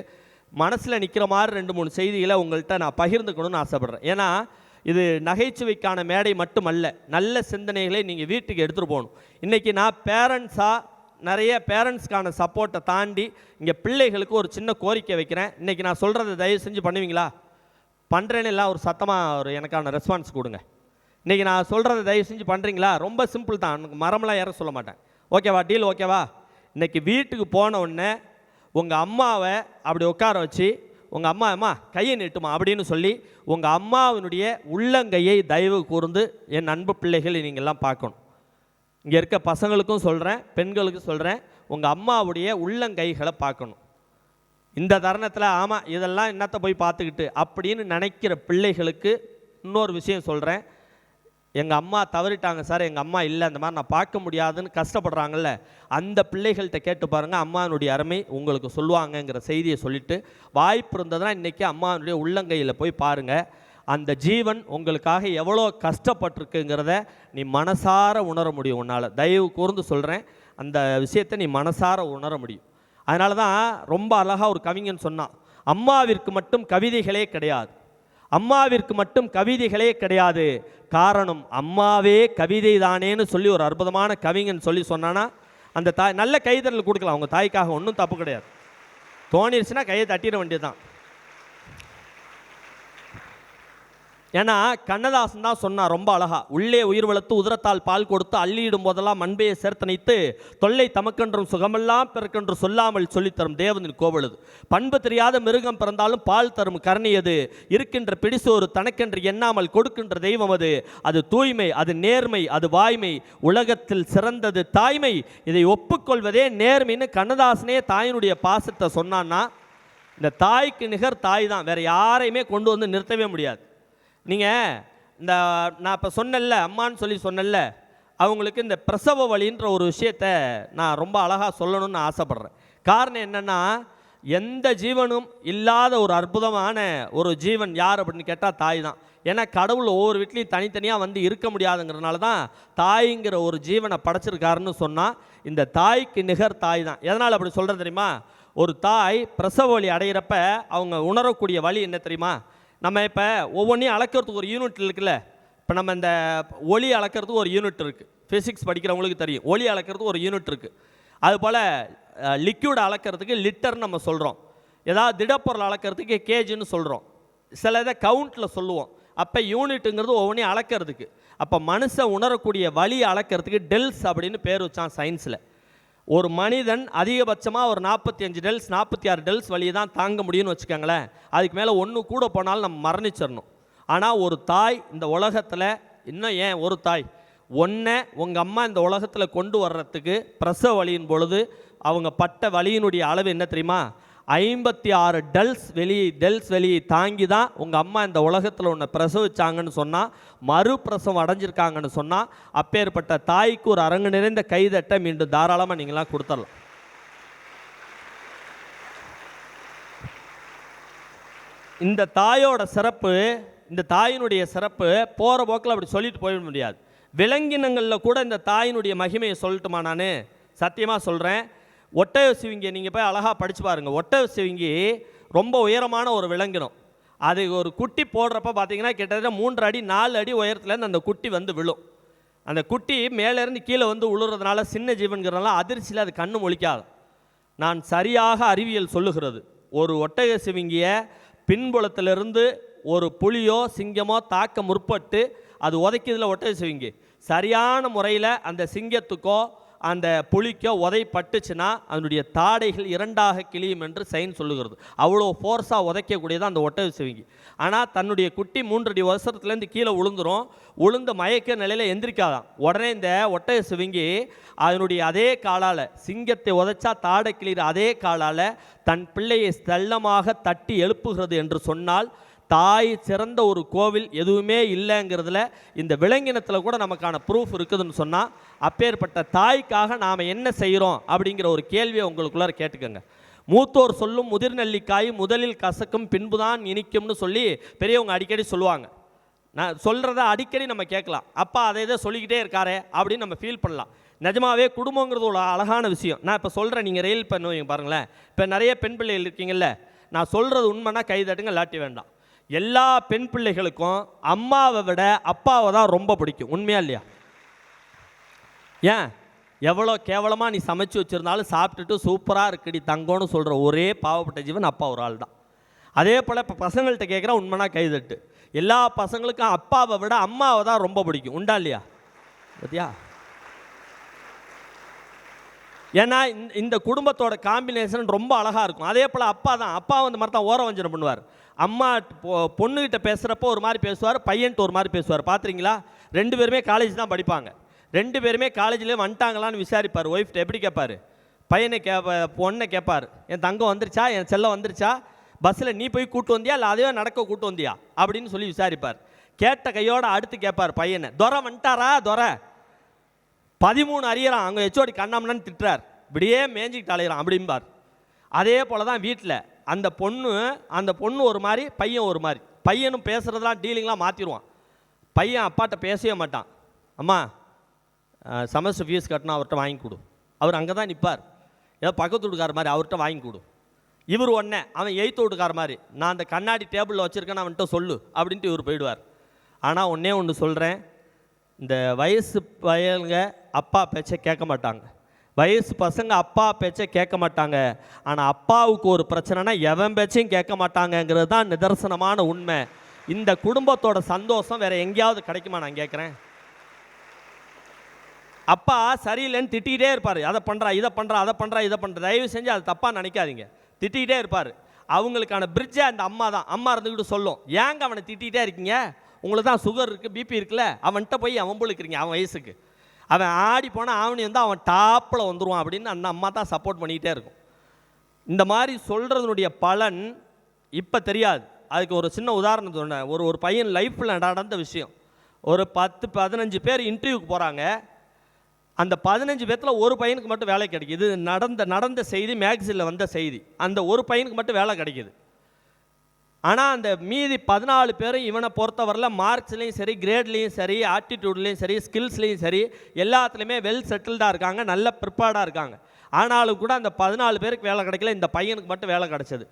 மனசில் நிற்கிற மாதிரி 2-3 செய்திகளை உங்கள்கிட்ட நான் பகிர்ந்துக்கணும்னு ஆசைப்பட்றேன். ஏன்னா இது நகைச்சுவைக்கான மேடை மட்டுமல்ல, நல்ல சிந்தனைகளை நீங்கள் வீட்டுக்கு எடுத்துகிட்டு போகணும். இன்றைக்கி நான் பேரண்ட்ஸாக நிறைய பேரண்ட்ஸ்க்கான சப்போர்ட்டை தாண்டி இங்கே பிள்ளைகளுக்கு ஒரு சின்ன கோரிக்கை வைக்கிறேன். இன்றைக்கி நான் சொல்கிறத தயவு செஞ்சு பண்ணுவீங்களா? பண்ணுறேன்னு எல்லாம் ஒரு சத்தமாக ஒரு எனக்கான ரெஸ்பான்ஸ் கொடுங்க. இன்றைக்கி நான் சொல்கிறத தயவு செஞ்சு பண்ணுறீங்களா? ரொம்ப சிம்பிள் தான், மரமெல்லாம் யாரும் சொல்ல மாட்டேன். ஓகேவா? டீல் ஓகேவா? இன்றைக்கி வீட்டுக்கு போன உடனே உங்கள் அம்மாவை அப்படி உட்கார வச்சு, உங்கள் அம்மா கையை நீட்டுமா அப்படின்னு சொல்லி, உங்கள் அம்மாவினுடைய உள்ளங்கையை தயவு கூர்ந்து என் அன்பு பிள்ளைகளை நீங்கள்லாம் பார்க்கணும். இங்கே இருக்க பசங்களுக்கும் சொல்கிறேன், பெண்களுக்கும் சொல்கிறேன், உங்கள் அம்மாவுடைய உள்ளங்கைகளை பார்க்கணும். இந்த தருணத்தில் ஆமாம் இதெல்லாம் என்னத்தை போய் பார்த்துக்கிட்டு அப்படின்னு நினைக்கிற பிள்ளைகளுக்கு இன்னொரு விஷயம் சொல்கிறேன். எங்கள் அம்மா தவறிட்டாங்க சார், எங்கள் அம்மா இல்லை, அந்த மாதிரி நான் பார்க்க முடியாதுன்னு கஷ்டப்படுறாங்கல்ல, அந்த பிள்ளைகள்கிட்ட கேட்டு பாருங்கள், அம்மானுடைய அருமை உங்களுக்கு சொல்லுவாங்கங்கிற செய்தியை சொல்லிவிட்டு, வாய்ப்பு இருந்ததுன்னா இன்றைக்கி அம்மானுடைய உள்ளங்கையில் போய் பாருங்கள். அந்த ஜீவன் உங்களுக்காக எவ்வளோ கஷ்டப்பட்டிருக்குங்கிறத நீ மனசார உணர முடியும். உன்னால் தயவு கூர்ந்து சொல்கிறேன், அந்த விஷயத்தை நீ மனசார உணர முடியும். அதனால தான் ரொம்ப அழகாக ஒரு கவிஞன் சொன்னான், அம்மாவிற்கு மட்டும் கவிதைகளே கிடையாது, அம்மாவிற்கு மட்டும் கவிதைகளே கிடையாது, காரணம் அம்மாவே கவிதை தானேன்னு சொல்லி ஒரு அற்புதமான கவிஞன் சொல்லி சொன்னான்னா, அந்த தாய் நல்ல கைதறல் கொடுக்கலாம், அவங்க தாய்க்காக ஒன்றும் தப்பு கிடையாது. தோணிருச்சுன்னா கையை தட்டிட வேண்டியது தான். ஏன்னா கண்ணதாசன் தான் சொன்னான் ரொம்ப அழகா, உள்ளே உயிர் வளர்த்து உதிரத்தால் பால் கொடுத்து அள்ளியிடும் போதெல்லாம் மண்பையை சேர்த்தனைத்து தொல்லை தமக்கென்றும் சுகமெல்லாம் பிறக்கென்று சொல்லாமல் சொல்லித்தரும் தேவனின் கோவலது. பண்பு தெரியாத மிருகம் பிறந்தாலும் பால் தரும் கருணையது, இருக்கின்ற பிடிசோறு தனக்கென்று எண்ணாமல் கொடுக்கின்ற தெய்வம் அது. அது தூய்மை, அது நேர்மை, அது வாய்மை, உலகத்தில் சிறந்தது தாய்மை, இதை ஒப்புக்கொள்வதே நேர்மைன்னு கண்ணதாசனே தாயினுடைய பாசத்தை சொன்னான்னா, இந்த தாய்க்கு நிகர் தாய் தான், வேற யாரையுமே கொண்டு வந்து நிறுத்தவே முடியாது. நீங்கள் இந்த நான் இப்போ சொன்னல அம்மான்னு சொல்லி சொன்னல, அவங்களுக்கு இந்த பிரசவ வலின்ற ஒரு விஷயத்தை நான் ரொம்ப அழகாக சொல்லணும்னு ஆசைப்பட்றேன். காரணம் என்னென்னா, எந்த ஜீவனும் இல்லாத ஒரு அற்புதமான ஒரு ஜீவன் யார் அப்படின்னு கேட்டால் தாய் தான். ஏன்னா கடவுள் ஒவ்வொரு வீட்லேயும் தனித்தனியாக வந்து இருக்க முடியாதுங்கிறதுனால தான் தாய்ங்கிற ஒரு ஜீவனை படைச்சிருக்காருன்னு சொன்னால், இந்த தாய்க்கு நிகர் தாய் தான். எதனால் அப்படி சொல்கிறது தெரியுமா? ஒரு தாய் பிரசவ வலி அடைகிறப்ப அவங்க உணரக்கூடிய வலி என்ன தெரியுமா? நம்ம இப்போ ஒவ்வொன்றையும் அளக்கிறதுக்கு ஒரு யூனிட் இருக்குல்ல, இப்போ நம்ம இந்த ஒளி அளக்கிறதுக்கு ஒரு யூனிட் இருக்குது, ஃபிசிக்ஸ் படிக்கிறவங்களுக்கு தெரியும், ஒளி அளக்கிறதுக்கு ஒரு யூனிட் இருக்குது. அதுபோல் லிக்யூட் அளக்கிறதுக்கு லிட்டர்னு நம்ம சொல்கிறோம், ஏதாவது திடப்பொருள் அளக்கிறதுக்கு கேஜின்னு சொல்கிறோம், சில இதை கவுண்டில் சொல்லுவோம். அப்போ யூனிட்டுங்கிறது ஒவ்வொன்றையும் அளக்கிறதுக்கு. அப்போ மனுஷன் உணரக்கூடிய வலி அளக்கிறதுக்கு டெல்ஸ் அப்படின்னு பேர் வச்சான் சயின்ஸில். ஒரு மனிதன் அதிகபட்சமாக ஒரு 45 டெல்ஸ் 46 டெல்ஸ் வலியை தான் தாங்க முடியும்னு வச்சுக்கோங்களேன். அதுக்கு மேலே ஒன்று கூட போனாலும் நம்ம மரணிச்சிடணும். ஆனால் ஒரு தாய் இந்த உலகத்தில், இன்னும் ஏன் ஒரு தாய் ஒன்றை உங்கள் அம்மா இந்த உலகத்தில் கொண்டு வர்றதுக்கு பிரசவ வலியின் பொழுது அவங்க பட்ட வலியினுடைய அளவு என்ன தெரியுமா? 56 டெல்ஸ் வெளியை தாங்கி தான் உங்கள் அம்மா இந்த உலகத்தில் ஒன்று பிரசவிச்சாங்கன்னு சொன்னால், மறுபிரசவம் அடைஞ்சிருக்காங்கன்னு சொன்னால், அப்பேற்பட்ட தாய்க்கு ஒரு அரங்கு நிறைந்த கைதட்டை மீண்டும் தாராளமாக நீங்களாம் கொடுத்துடலாம். இந்த தாயோட சிறப்பு, இந்த தாயினுடைய சிறப்பு போகிற போக்கில் அப்படி சொல்லிட்டு போயிட முடியாது. விலங்கினங்களில் கூட இந்த தாயினுடைய மகிமையை சொல்லட்டுமா? நான் சத்தியமாக சொல்கிறேன். ஒட்டக சிவிங்கி நீங்கள் போய் அழகாக படித்து பாருங்கள். ஒட்டக சிவிங்கி ரொம்ப உயரமான ஒரு விலங்கினம். அது ஒரு குட்டி போடுறப்ப பார்த்தீங்கன்னா கிட்டத்தட்ட 3 அடி 4 அடி உயரத்துலேருந்து அந்த குட்டி வந்து விழும். அந்த குட்டி மேலேருந்து கீழே வந்து உழுறதுனால சின்ன ஜீவன்கிறதுனால அதிர்ச்சியில் அது கண்ணு முழிக்காது. நான் சரியாக அறிவியல் சொல்லுகிறது, ஒரு ஒட்டக சிவிங்கியை பின்புலத்திலிருந்து ஒரு புலியோ சிங்கமோ தாக்க முற்பட்டு அது உதைக்கிறதுல ஒட்டக சிவிங்கி சரியான முறையில் அந்த சிங்கத்துக்கோ அந்த புலிக்கோ உதைப்பட்டுச்சுன்னா அதனுடைய தாடைகள் இரண்டாக கிளியும் என்று சயின்ஸ் சொல்லுகிறது. அவ்வளோ ஃபோர்ஸாக உதைக்கக்கூடியது அந்த ஒட்டக சிவிங்கி. ஆனால் தன்னுடைய குட்டி 3 அடி வருஷத்துலேருந்து கீழே உளுந்து மயக்க நிலையில் எந்திரிக்காதான். உடனே இந்த ஒட்டக சிவிங்கி அதனுடைய அதே காலால் சிங்கத்தை உதைச்சா தாடை கிளிகிற அதே காலால் தன் பிள்ளையை செல்லமாக தட்டி எழுப்புகிறது என்று சொன்னால் தாய் சிறந்த ஒரு கோவில் எதுவுமே இல்லைங்கிறதுல இந்த விலங்கினத்தில் கூட நமக்கான ப்ரூஃப் இருக்குதுன்னு சொன்னால், அப்பேற்பட்ட தாய்க்காக நாம் என்ன செய்கிறோம் அப்படிங்கிற ஒரு கேள்வியை உங்களுக்குள்ளார கேட்டுக்கோங்க. மூத்தோர் சொல்லும் முதிர்நெல்லிக்காய் முதலில் கசக்கும் பின்புதான் இனிக்கும்னு சொல்லி பெரியவங்க அடிக்கடி சொல்லுவாங்க. நான் சொல்கிறத அடிக்கடி நம்ம கேட்கலாம், அப்பா அதை இதை சொல்லிக்கிட்டே இருக்காரே அப்படின்னு நம்ம ஃபீல் பண்ணலாம். நிஜமாவே குடும்பங்கிறது ஒரு அழகான விஷயம். நான் இப்போ சொல்கிறேன், நீங்கள் ரயில் பண்ணுவீங்க பாருங்களேன். இப்போ நிறைய பெண் பிள்ளைகள் இருக்கீங்கல்ல, நான் சொல்கிறது உண்மைன்னா கை தட்டுங்க, லாட்டி வேண்டாம். எல்லா பெண் பிள்ளைகளுக்கும் அம்மாவை விட அப்பாவை தான் ரொம்ப பிடிக்கும். உண்மையா இல்லையா? ஏன் எவ்வளோ கேவலமாக நீ சமைச்சு வச்சுருந்தாலும் சாப்பிட்டுட்டு சூப்பராக இருக்குடி தங்கம்னு சொல்கிற ஒரே பாவப்பட்ட ஜீவன் அப்பா ஒரு ஆள் தான். அதே போல் இப்போ பசங்கள்கிட்ட கேட்குற உண்மைனா கைதட்டு. எல்லா பசங்களுக்கும் அப்பாவை விட அம்மாவை தான் ரொம்ப பிடிக்கும். உண்டா இல்லையா? பார்த்தியா? ஏன்னா இந்த குடும்பத்தோட காம்பினேஷன் ரொம்ப அழகாக இருக்கும். அதே போல் அப்பா வந்து மாதிரி தான் ஓரம் வஞ்சனம் பண்ணுவார். அம்மா பொண்ணுகிட்ட பேசுகிறப்போ ஒரு மாதிரி பேசுவார், பையன்ட்டு ஒரு மாதிரி பேசுவார். பார்த்துறீங்களா? 2 பேருமே காலேஜ் தான் படிப்பாங்க. 2 பேருமே காலேஜில் வந்துட்டாங்களான்னு விசாரிப்பார். ஒய்ஃப்ட்ட எப்படி கேட்பார்? பையனை பொண்ணை கேட்பார், என் தங்கம் வந்துருச்சா, என் செல்லம் வந்துருச்சா, பஸ்ஸில் நீ போய் கூட்டு வந்தியா இல்லை அதுவே நடக்க கூட்டு வந்தியா அப்படின்னு சொல்லி விசாரிப்பார். கேட்ட கையோட அடுத்து கேட்பார் பையனை, துரை வந்துட்டாரா? துரை 13 அறியறான், அங்கே ஹெச்ஓடி கண்ணாமன்னு திட்டுறார், இப்படியே மேஞ்சிக்கிட்டு அலையிறான் அப்படிம்பார். அதே போல் தான் வீட்டில் அந்த பொண்ணு ஒரு மாதிரி, பையன் ஒரு மாதிரி. பையனும் பேசுகிறதெல்லாம் டீலிங்லாம் மாற்றிடுவான். பையன் அப்பாட்ட பேசவே மாட்டான். அம்மா செமஸ்டர் ஃபீஸ் கட்டினா அவர்கிட்ட வாங்கி கொடு. அவர் அங்கே தான் நிற்பார். ஏதோ பக்கத்து வீட்டுக்கார மாதிரி அவர்கிட்ட வாங்கி கொடு. இவர் ஒன்றே, அவன் 8th வீட்டுக்கார மாதிரி, நான் அந்த கண்ணாடி டேபிளில் வச்சுருக்கேன்னு அவன்கிட்ட சொல்லு அப்படின்ட்டு இவர் போயிடுவார். ஆனால் ஒன்றே ஒன்று சொல்கிறேன், இந்த வயசு பையனுங்க அப்பா பேச்சை கேட்க மாட்டாங்க. வயசு பசங்க அப்பா பேச்சை கேட்க மாட்டாங்க. ஆனால் அப்பாவுக்கு ஒரு பிரச்சனைனா எவன் பேச்சையும் கேட்க மாட்டாங்கங்கிறது தான் நிதர்சனமான உண்மை. இந்த குடும்பத்தோட சந்தோஷம் வேறு எங்கேயாவது கிடைக்குமா? நான் கேட்குறேன். அப்பா சரியில்லைன்னு திட்டிகிட்டே இருப்பார். அதை பண்ணுறா, இதை பண்ணுறா, அதை பண்ணுறா, இதை பண்ணுற. தயவு செஞ்சு அது தப்பாக நினைக்காதீங்க. திட்டிகிட்டே இருப்பார். அவங்களுக்கான பிரிட்ஜை அந்த அம்மா தான். அம்மா இருந்துக்கிட்டு சொல்லும், ஏங்க அவனை திட்டிகிட்டே இருக்கீங்க, உங்களுக்கு தான் சுகர் இருக்குது, பிபி இருக்குல்ல, அவன்கிட்ட போய் அவன் போலுக்குறீங்க, அவன் வயசுக்கு அவன் ஆடி போனால் ஆவணி வந்து அவன் டாப்பில் வந்துடுவான் அப்படின்னு அந்த அம்மா தான் சப்போர்ட் பண்ணிக்கிட்டே இருக்கும். இந்த மாதிரி சொல்கிறதுனுடைய பலன் இப்போ தெரியாது. அதுக்கு ஒரு சின்ன உதாரணம் சொன்னேன். ஒரு பையன் லைஃப்பில் நடந்த விஷயம். ஒரு 10-15 பேர் இன்டர்வியூக்கு போகிறாங்க. அந்த 15 பேர்த்தில் ஒரு பையனுக்கு மட்டும் வேலை கிடைக்கிது. இது நடந்த செய்தி, மேக்சினில் வந்த செய்தி. அந்த ஒரு பையனுக்கு மட்டும் வேலை கிடைக்கிது. ஆனால் அந்த மீதி 14 பேரும் இவனை பொறுத்தவரையில் மார்க்ஸ்லேயும் சரி, கிரேட்லேயும் சரி, ஆட்டிடியூட்லேயும் சரி, ஸ்கில்ஸ்லேயும் சரி, எல்லாத்துலேயுமே வெல் செட்டில்டாக இருக்காங்க, நல்ல ப்ரிப்பேர்டாக இருக்காங்க. ஆனாலும் கூட அந்த 14 பேருக்கு வேலை கிடைக்கல, இந்த பையனுக்கு மட்டும் வேலை கிடச்சிது.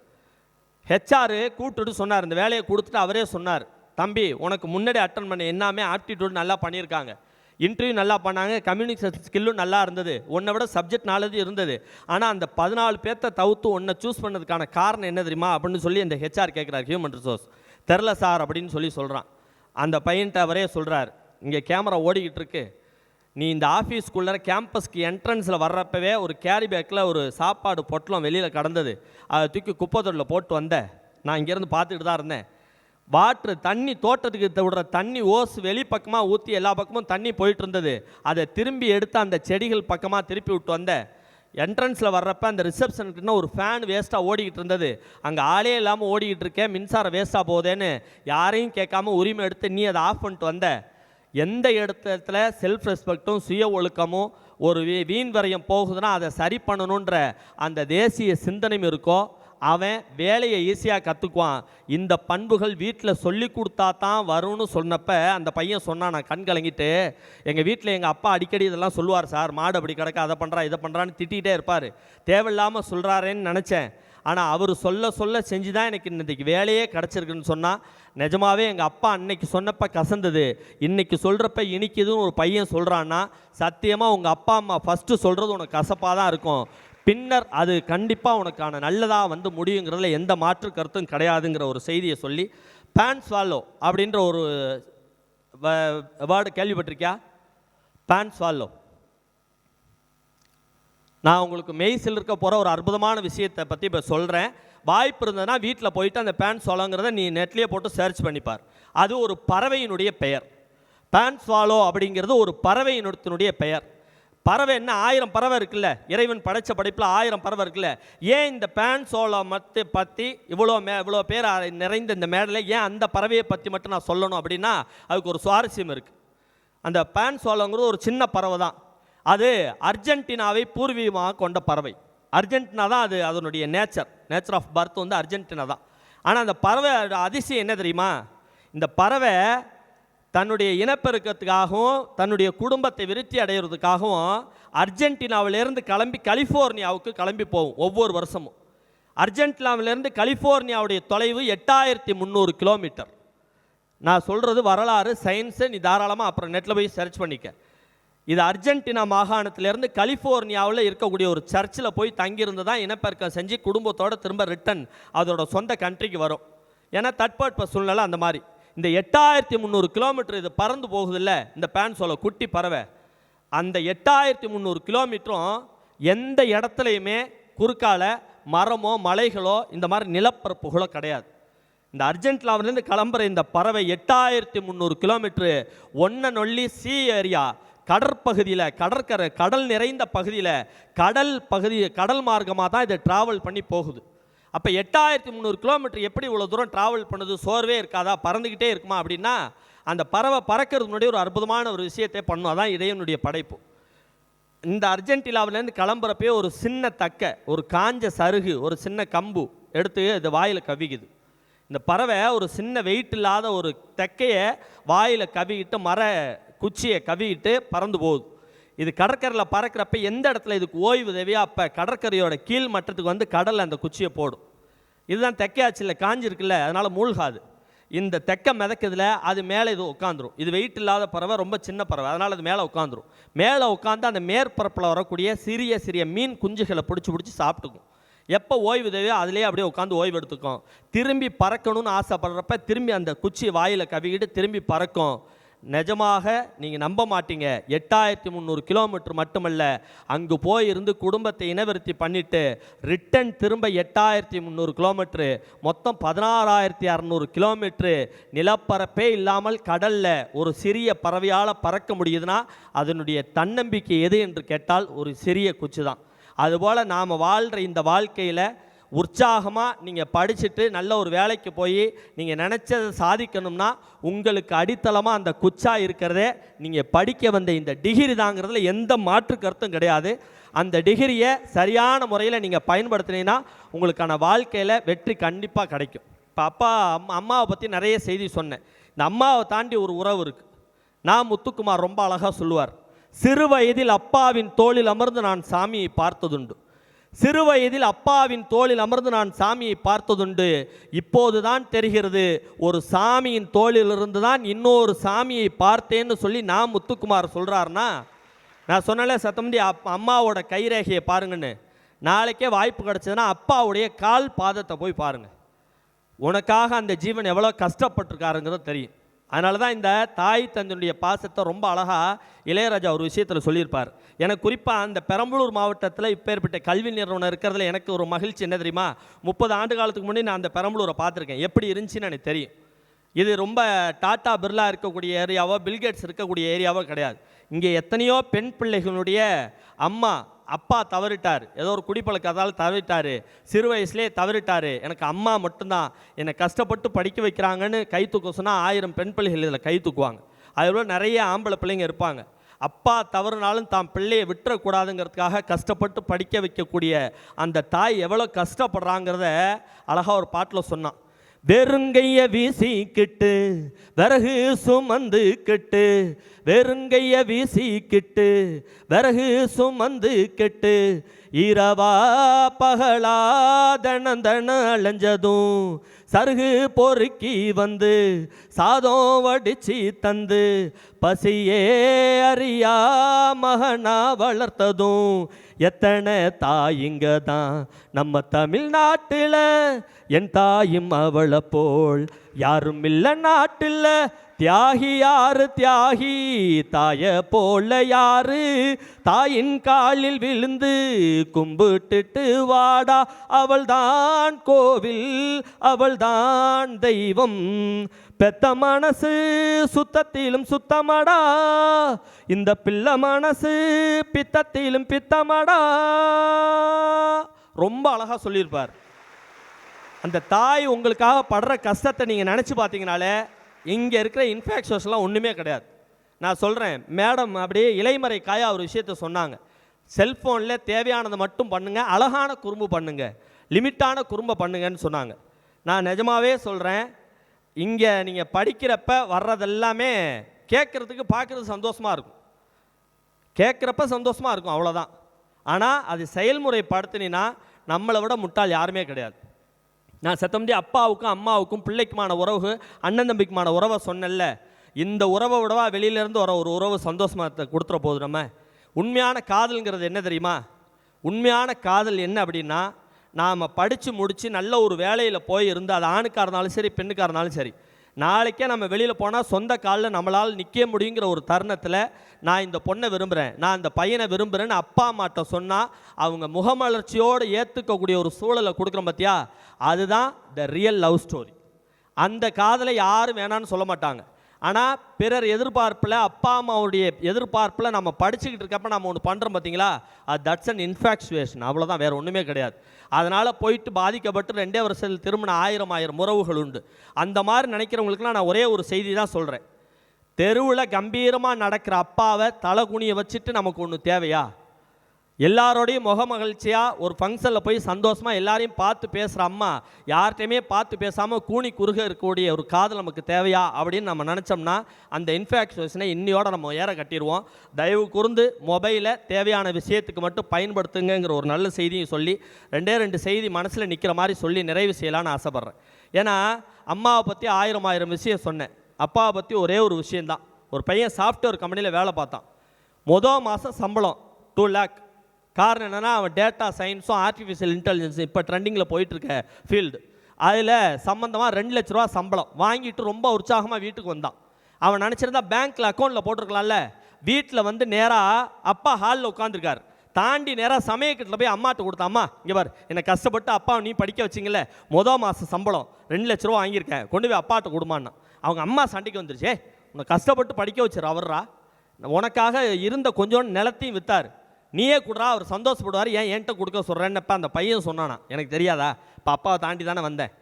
ஹெச்ஆர் கூப்பிட்டுட்டு சொன்னார், இந்த வேலையை கொடுத்துட்டு அவரே சொன்னார், தம்பி உனக்கு முன்னாடி அட்டன் பண்ண எல்லாமே ஆப்டிடியூட் நல்லா பண்ணியிருக்காங்க, இன்டர்வியூ நல்லா பண்ணாங்க, கம்யூனிகேஷன் ஸ்கில்லும் நல்லா இருந்தது, உன்னை விட சப்ஜெக்ட் நாலேஜ் இருந்தது. ஆனால் அந்த 14 பேர்த்த தவிர்த்து உன்னை சூஸ் பண்ணதுக்கான காரணம் என்ன தெரியுமா அப்படின்னு சொல்லி அந்த ஹெச்ஆர் கேட்குறாரு. ஹியூமன் ரிசோர்ஸ் தெரில சார் அப்படின்னு சொல்கிறான். அந்த பையன்ட்ட அவரே சொல்கிறார், இங்கே கேமரா ஓடிக்கிட்டு இருக்கு, நீ இந்த ஆஃபீஸ்க்குள்ளே கேம்பஸ்க்கு என்ட்ரன்ஸில் வர்றப்பவே ஒரு கேரி பேக்கில் ஒரு சாப்பாடு பொட்டலம் வெளியில் கடந்தது, அதை தூக்கி குப்பை தொட்டில் போட்டு வந்தேன். நான் இங்கேருந்து பார்த்துக்கிட்டு தான் இருந்தேன். வாட்ரு தண்ணி தோட்டத்துக்கு விடுற தண்ணி ஓஸ் வெளிப்பக்கமாக ஊற்றி எல்லா பக்கமும் தண்ணி போயிட்டு இருந்தது, அதை திரும்பி எடுத்து அந்த செடிகள் பக்கமாக திருப்பி விட்டு வந்தேன். என்ட்ரன்ஸில் வர்றப்ப அந்த ரிசப்ஷனுக்குன்னா ஒரு ஃபேன் வேஸ்ட்டாக ஓடிக்கிட்டு இருந்தது, அங்கே ஆளே இல்லாமல் ஓடிக்கிட்டு இருக்கேன், மின்சாரம் வேஸ்ட்டாக போதேன்னு யாரையும் கேட்காம உரிமை எடுத்து நீ அதை ஆஃப் பண்ணிட்டு வந்த. எந்த இடத்துல செல்ஃப் ரெஸ்பெக்டும் சுய ஒழுக்கமும் ஒரு வீண் வரையும் போகுதுன்னா அதை சரி பண்ணணுன்ற அந்த தேசிய சிந்தனையும் இருக்கோ, அவன் வேலையை ஈஸியாக கற்றுக்குவான். இந்த பண்புகள் வீட்டில் சொல்லி கொடுத்தா தான் வரும்னு சொன்னப்போ அந்த பையன் சொன்னான், நான் கண் கலங்கிட்டு, எங்கள் வீட்டில் எங்கள் அப்பா அடிக்கடி இதெல்லாம் சொல்லுவார் சார், மாடு அப்படி கிடக்க, அதை பண்ணுறா இதை பண்ணுறான்னு திட்டிகிட்டே இருப்பார், தேவையில்லாமல் சொல்கிறாரேன்னு நினச்சேன். ஆனால் அவர் சொல்ல சொல்ல செஞ்சு தான் எனக்கு இன்றைக்கி வேலையே கிடச்சிருக்குன்னு சொன்னால் நிஜமாகவே எங்கள் அப்பா அன்னைக்கு சொன்னப்போ கசந்தது, இன்றைக்கி சொல்கிறப்ப இனிக்குதுன்னு ஒரு பையன் சொல்கிறான்னா சத்தியமாக உங்கள் அப்பா அம்மா ஃபஸ்ட்டு சொல்கிறது உனக்கு கசப்பாக தான் இருக்கும், பின்னர் அது கண்டிப்பாக உனக்கான நல்லதாக வந்து முடியுங்கிறதுல எந்த மாற்று கருத்தும் கிடையாதுங்கிற ஒரு செய்தியை சொல்லி, பேன் ஸ்வாலோ அப்படின்ற ஒரு வேர்டு கேள்விப்பட்டிருக்கியா? Pan swallow. நான் உங்களுக்கு மெய்சில் இருக்க போகிற ஒரு அற்புதமான விஷயத்தை பற்றி இப்போ சொல்கிறேன். வாய்ப்பு இருந்ததுன்னா வீட்டில் போயிட்டு அந்த பேன் ஸ்வாலோங்கிறத நீ நெட்லேயே போட்டு சர்ச் பண்ணிப்பார். அது ஒரு பறவையினுடைய பெயர். பேன் ஸ்வாலோ அப்படிங்கிறது ஒரு பறவையினுடைய பெயர். பறவை என்ன 1000 பறவை இருக்குல்ல, இறைவன் படைத்த படைப்பில் 1000 பறவை இருக்குல்ல, ஏன் இந்த பேன் ஸ்வாலோ பற்றி இவ்வளோ பேர் நிறைந்த இந்த மேடையில் ஏன் அந்த பறவையை பற்றி மட்டும் நான் சொல்லணும் அப்படின்னா அதுக்கு ஒரு சுவாரஸ்யம் இருக்குது. அந்த பேன் ஸ்வாலோங்கிறது ஒரு சின்ன பறவை தான். அது அர்ஜென்டினாவை பூர்வீகமாக கொண்ட பறவை. அர்ஜென்டினா தான் அது அதனுடைய நேச்சர் ஆஃப் பர்த் வந்து அர்ஜென்டினா தான். ஆனால் அந்த பறவை அதிசயம் என்ன தெரியுமா? இந்த பறவை தன்னுடைய இனப்பெருக்கத்துக்காகவும் தன்னுடைய குடும்பத்தை விருத்தி அடைகிறதுக்காகவும் அர்ஜென்டினாவிலேருந்து கிளம்பி கலிஃபோர்னியாவுக்கு கிளம்பி போகும் ஒவ்வொரு வருஷமும். அர்ஜென்டினாவிலேருந்து கலிஃபோர்னியாவுடைய தொலைவு 8300 கிலோமீட்டர். நான் சொல்கிறது வரலாறு, சயின்ஸை நீ தாராளமாக அப்புறம் நெட்டில் போய் சர்ச் பண்ணிக்க. இது அர்ஜென்டினா மாகாணத்திலேருந்து கலிஃபோர்னியாவில் இருக்கக்கூடிய ஒரு சர்ச்சில் போய் தங்கியிருந்து தான் இனப்பெருக்கம் செஞ்சு குடும்பத்தோடு திரும்ப ரிட்டன் அதோட சொந்த கண்ட்ரிக்கு வரும். ஏன்னா தட்பவெட்ப சூழ்நிலை அந்த மாதிரி. இந்த 8300 கிலோமீட்டர் இது பறந்து போகுதில்ல இந்த பேன் ஸ்வாலோ குட்டி பறவை, அந்த 8300 கிலோமீட்டரும் எந்த இடத்துலையுமே குறுக்கால மரமோ மலைகளோ இந்த மாதிரி நிலப்பரப்புகளோ கிடையாது. இந்த அர்ஜென்டினாவிலேருந்து கிளம்புற இந்த பறவை 8300 கிலோமீட்டரு ஒன்ன நொல்லி சி ஏரியா, கடற்பகுதியில் கடல் நிறைந்த பகுதியில் கடல் மார்க்கமாக தான் இதை ட்ராவல் பண்ணி போகுது. அப்போ 8300 கிலோமீட்டர் எப்படி இவ்வளோ தூரம் ட்ராவல் பண்ணுது? சோர்வே இருக்காதா? பறந்துக்கிட்டே இருக்குமா? அப்படின்னா அந்த பறவை பறக்கிறது முன்னாடி ஒரு அற்புதமான ஒரு விஷயத்தை பண்ணும். அதான் இறைவனுடைய படைப்பு. இந்த அர்ஜென்டினாவிலேருந்து கிளம்புறப்பே ஒரு சின்ன தக்கை, ஒரு காஞ்ச சருகு, ஒரு சின்ன கம்பு எடுத்து இது வாயில் கவிக்குது. இந்த பறவை ஒரு சின்ன வெயிட் இல்லாத ஒரு தெக்கையை வாயில் கவிக்கிட்டு மர குச்சியை கவிக்கிட்டு பறந்து போகுது. இது கடற்கரையில் பறக்கிறப்ப எந்த இடத்துல இதுக்கு ஓய்வு தேவையோ அப்போ கடற்கரையோட கீழ் மட்டத்துக்கு வந்து கடலில் அந்த குச்சியை போடும். இதுதான் தெக்கையாச்சில் காஞ்சிருக்குல்ல, அதனால் மூழ்காது. இந்த தெக்கை மிதக்கிறதுல அது மேலே இது உட்காந்துரும். இது வெயிட் இல்லாத பறவை, ரொம்ப சின்ன பறவை, அதனால் அது மேலே உட்காந்துரும். மேலே உட்காந்து அந்த மேற்பரப்பில் வரக்கூடிய சிறிய மீன் குஞ்சுகளை பிடிச்சி சாப்பிட்டுக்கும். எப்போ ஓய்வு தேவையோ அதிலே அப்படியே உட்காந்து ஓய்வு எடுத்துக்கும். திரும்பி பறக்கணும்னு ஆசைப்படுறப்ப திரும்பி அந்த குச்சி வாயில் கவிக்கிட்டு திரும்பி பறக்கும். நிஜமாக நீங்கள் நம்ப மாட்டீங்க, 8300 கிலோமீட்டர் மட்டுமல்ல, அங்கு போயிருந்து குடும்பத்தை இனவிருத்தி பண்ணிவிட்டு ரிட்டன் திரும்ப 8300 கிலோமீட்ரு, மொத்தம் 16600 கிலோமீட்ரு நிலப்பரப்பே இல்லாமல் கடலில் ஒரு சிறிய பறவையால் பறக்க முடியுதுன்னா அதனுடைய தன்னம்பிக்கை எது என்று கேட்டால் ஒரு சிறிய குச்சி தான். அதுபோல் நாம் வாழ்கிற இந்த வாழ்க்கையில் உற்சாகமாக நீங்கள் படிச்சுட்டு நல்ல ஒரு வேலைக்கு போய் நீங்கள் நினச்சதை சாதிக்கணும்னா உங்களுக்கு அடித்தளமாக அந்த குச்சா இருக்கிறதே நீங்கள் படிக்க வந்த இந்த டிகிரி தாங்கிறதுல எந்த மாற்று கருத்தும் கிடையாது. அந்த டிகிரியை சரியான முறையில் நீங்கள் பயன்படுத்தினீங்கன்னா உங்களுக்கான வாழ்க்கையில் வெற்றி கண்டிப்பாக கிடைக்கும். இப்போ அம்மாவை பற்றி நிறைய செய்தி சொன்னேன். இந்த அம்மாவை தாண்டி ஒரு உறவு இருக்குது. நான் முத்துக்குமார் ரொம்ப அழகாக சொல்லுவார், சிறு வயதில் அப்பாவின் தோளில் அமர்ந்து நான் சாமியை பார்த்ததுண்டு. சிறு வயதில் அப்பாவின் தோளில் அமர்ந்து நான் சாமியை பார்த்ததுண்டு. இப்போது தான் தெரிகிறது, ஒரு சாமியின் தோளிலிருந்து தான் இன்னொரு சாமியை பார்த்தேன்னு சொல்லி நான் முத்துக்குமார் சொல்கிறாருன்னா, நான் சொன்னாலே சத்தமுடி அம்மாவோட கைரேகையை பாருங்கன்னு. நாளைக்கே வாய்ப்பு கிடச்சதுன்னா அப்பாவுடைய கால் பாதத்தை போய் பாருங்கள். உனக்காக அந்த ஜீவன் எவ்வளோ கஷ்டப்பட்டிருக்காருங்கிறது தெரியும். அதனால தான் இந்த தாய் தந்தையுடைய பாசத்தை ரொம்ப அழகாக இளையராஜா ஒரு விஷயத்தில் சொல்லியிருப்பார். எனக்கு குறிப்பாக அந்த பெரம்பலூர் மாவட்டத்தில் இப்போ ஏற்பட்ட கல்வி நிறுவனம் இருக்கிறதுல எனக்கு ஒரு மகிழ்ச்சி என்ன தெரியுமா? 30 ஆண்டு காலத்துக்கு முன்னாடி நான் அந்த பெரம்பலூரை பார்த்துருக்கேன். எப்படி இருந்துச்சுன்னு எனக்கு தெரியும். இது ரொம்ப டாட்டா பிர்லா இருக்கக்கூடிய ஏரியாவோ பில்கேட்ஸ் இருக்கக்கூடிய ஏரியாவோ கிடையாது. இங்கே எத்தனையோ பெண் பிள்ளைகளுடைய அப்பா தவறிட்டார், ஏதோ ஒரு குடிப்பழக்கத்தால் தவறிட்டார், சிறு வயசுலேயே தவறிட்டார், எனக்கு அம்மா மட்டும்தான் என்னை கஷ்டப்பட்டு படிக்க வைக்கிறாங்கன்னு கை தூக்க சொன்னால் 1000 பெண் பிள்ளைகள் இதில் கை தூக்குவாங்க. அதுபோல் நிறைய ஆம்பளை பிள்ளைங்க இருப்பாங்க. அப்பா தவறுனாலும் தாம் பிள்ளையை விட்டுறக்கூடாதுங்கிறதுக்காக கஷ்டப்பட்டு படிக்க வைக்கக்கூடிய அந்த தாய் எவ்வளோ கஷ்டப்படுறாங்கிறத அழகாக ஒரு பாட்டில் சொன்னான். வெறுங்கைய வீசிக்கிட்டு விறகு சுமந்துக்கிட்டு, வெறுங்கைய வீசிக்கிட்டு விறகு சுமந்துக்கிட்டு, இரவா பகலா தன அலைஞ்சதும் சருகு பொறுக்கி வந்து சாதம் வடிச்சு தந்து, பசியே அறியா மகனா வளர்த்ததும் எத்தனை தாயிங்க தான் நம்ம தமிழ்நாட்டில். என் தாயும் அவளை போல் யாரும் இல்லை நாட்டில். தியாகி யாரு தியாகி தாய போல யாரு, தாயின் காலில் விழுந்து கும்பிட்டுட்டு வாடா, அவள்தான் கோவில் அவள்தான் தெய்வம். பெத்த மனசு சுத்தத்திலும் சுத்தமடா, இந்த பிள்ளை மனசு பித்தத்திலும் பித்தமடா. ரொம்ப அழகா சொல்லியிருப்பார். அந்த தாய் உங்களுக்காக படுற கஷ்டத்தை நீங்கள் நினச்சி பார்த்தீங்கனாலே இங்கே இருக்கிற இன்ஃபெக்ஷன்ஸ்லாம் ஒன்றுமே கிடையாது. நான் சொல்கிறேன், மேடம் அப்படியே இலைமறை காயா ஒரு விஷயத்த சொன்னாங்க. செல்ஃபோனில் தேவையானதை மட்டும் பண்ணுங்கள், அழகான குறும்பு பண்ணுங்கள், லிமிட்டான குறும்பை பண்ணுங்கன்னு சொன்னாங்க. நான் நிஜமாகவே சொல்கிறேன், இங்கே நீங்கள் படிக்கிறப்ப வர்றதெல்லாமே கேட்குறதுக்கு பார்க்குறது சந்தோஷமாக இருக்கும், கேட்குறப்ப சந்தோஷமாக இருக்கும், அவ்வளோதான். ஆனால் அது செயல்முறைப்படுத்தினா நம்மளை விட முட்டாள் யாருமே கிடையாது. நான் சத்தம்படி அப்பாவுக்கும் அம்மாவுக்கும் பிள்ளைக்குமான உறவு, அண்ணன் தம்பிக்குமான உறவை சொன்னல, இந்த உறவை விடவா வெளியிலேருந்து வர ஒரு உறவு சந்தோஷமாக கொடுத்துற போது. நம்ம உண்மையான காதல்ங்கிறது என்ன தெரியுமா? உண்மையான காதல் என்ன அப்படின்னா, நாம் படித்து முடித்து நல்ல ஒரு வேலையில் போய் இருந்து, அது ஆணுக்காக இருந்தாலும் சரி பெண்ணுக்காக இருந்தாலும் சரி, நாளைக்கே நம்ம வெளியில் போனால் சொந்த காலில் நம்மளால் நிற்க முடியுங்கிற ஒரு தருணத்தில் நான் இந்த பொண்ணை விரும்புகிறேன், நான் இந்த பையனை விரும்புகிறேன்னு அப்பா அம்மாட்ட சொன்னால் அவங்க முகமலர்ச்சியோடு ஏற்றுக்கக்கூடிய ஒரு சூழலை கொடுக்குறோம் பார்த்தியா, அதுதான் த ரியல் லவ் ஸ்டோரி. அந்த காதலை யாரும் வேணான்னு சொல்ல மாட்டாங்க. ஆனால் பிறர் எதிர்பார்ப்பில், அப்பா அம்மாவுடைய எதிர்பார்ப்பில் நம்ம படிச்சுக்கிட்டு இருக்கப்ப நம்ம ஒன்று பண்ணுறோம் பார்த்தீங்களா, அது தட்ஸ் அன் இன்ஃபேக்சுவேஷன், அவ்வளோதான், வேறு ஒன்றுமே கிடையாது. அதனால் போயிட்டு பாதிக்கப்பட்டு 2 வருஷத்தில் திருமண ஆயிரம் உறவுகள் உண்டு. அந்த மாதிரி நினைக்கிறவங்களுக்குலாம் நான் ஒரே ஒரு செய்தி தான் சொல்கிறேன். தெருவில் கம்பீரமாக நடக்கிற அப்பாவை தலை குனியை வச்சுட்டு நமக்கு ஒன்று தேவையா? எல்லாரோடையும் முக மகிழ்ச்சியாக ஒரு ஃபங்க்ஷனில் போய் சந்தோஷமாக எல்லாரையும் பார்த்து பேசுகிற அம்மா யார்கிட்டையுமே பார்த்து பேசாமல் கூனி குறுக இருக்கக்கூடிய ஒரு காதல் நமக்கு தேவையா அப்படின்னு நம்ம நினச்சோம்னா அந்த இன்ஃபேக்சுவேஷனை இன்னையோட நம்ம ஏற கட்டிடுவோம். தயவு கூர்ந்து மொபைலை தேவையான விஷயத்துக்கு மட்டும் பயன்படுத்துங்கிற ஒரு நல்ல செய்தியும் சொல்லி 2 செய்தி மனசில் நிற்கிற மாதிரி சொல்லி நிறைவு செய்யலான்னு ஆசைப்பட்றேன். ஏன்னா அம்மாவை பற்றி ஆயிரம் விஷயம் சொன்னேன், அப்பாவை பற்றி ஒரே ஒரு விஷயந்தான். ஒரு பையன் சாஃப்ட்வேர் கம்பெனியில் வேலை பார்த்தான். மாதம் சம்பளம் 2 lakh. காரணம் என்னென்னா, அவன் டேட்டா சயின்ஸும் ஆர்டிஃபிஷியல் இன்டெலிஜென்ஸும் இப்போ ட்ரெண்டிங்கில் போயிட்டுருக்க ஃபீல்டு. அதில் சம்மந்தமாக 2 லட்ச ரூபா சம்பளம் வாங்கிட்டு ரொம்ப உற்சாகமாக வீட்டுக்கு வந்தான். அவன் நினச்சிருந்தா பேங்க்கில் அக்கௌண்ட்டில் போட்டிருக்கலாம்ல. வீட்டில் வந்து நேராக அப்பா ஹாலில் உட்காந்துருக்கார், தாண்டி நேராக சமயக்கட்டில் போய் அம்மாட்ட கொடுத்தான். அம்மா இங்கே பார், என்னை கஷ்டப்பட்டு அப்பா நீ படிக்க வச்சிங்களே, மாதம் சம்பளம் 2 லட்ச ரூபா வாங்கியிருக்கேன், கொண்டு போய் அப்பாட்ட கொடுமான்னா. அவங்க அம்மா சண்டைக்கு வந்துருச்சு, உன்னை கஷ்டப்பட்டு படிக்க வச்சிரு அவர்ரா, உனக்காக இருந்த கொஞ்சோண்டு நிலத்தையும் விற்றார், நீயே கொடுறா, அவர் சந்தோஷப்படுவார், ஏன் என்கிட்ட கொடுக்க சொல்கிறேன்னப்ப அந்த பையன் சொன்னானா. எனக்கு தெரியாதா, இப்போ அப்பாவை தாண்டி தானே வந்தேன்.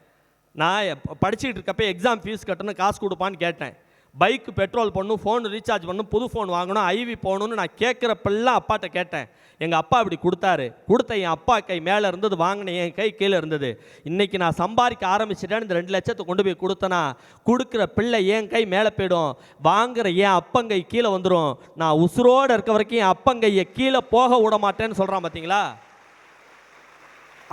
நான் படிச்சுக்கிட்டு இருக்கப்போ எக்ஸாம் ஃபீஸ் கட்டணும், காசு கொடுப்பான்னு கேட்டேன். பைக்கு பெட்ரோல் பண்ணணும், ஃபோன் ரீசார்ஜ் பண்ணணும், புது ஃபோன் வாங்கணும், ஐவி போகணுன்னு நான் கேட்குறப்பெல்லாம் அப்பாட்ட கேட்டேன். எங்கள் அப்பா இப்படி கொடுத்தாரு, கொடுத்த என் அப்பா கை மேலே இருந்தது, வாங்கினேன் என் கை கீழே இருந்தது. இன்றைக்கி நான் சம்பாதிக்க ஆரம்பிச்சிட்டேன்னு இந்த 2 லட்சத்தை கொண்டு போய் கொடுத்தனா, கொடுக்குற பிள்ளை என் கை மேலே போயிடும், வாங்குகிற என் அப்பங்கை கீழே வந்துடும், நான் உசுரோடு இருக்க வரைக்கும் என் அப்பங்கையை கீழே போக விட மாட்டேன்னு சொல்கிறான் பார்த்தீங்களா.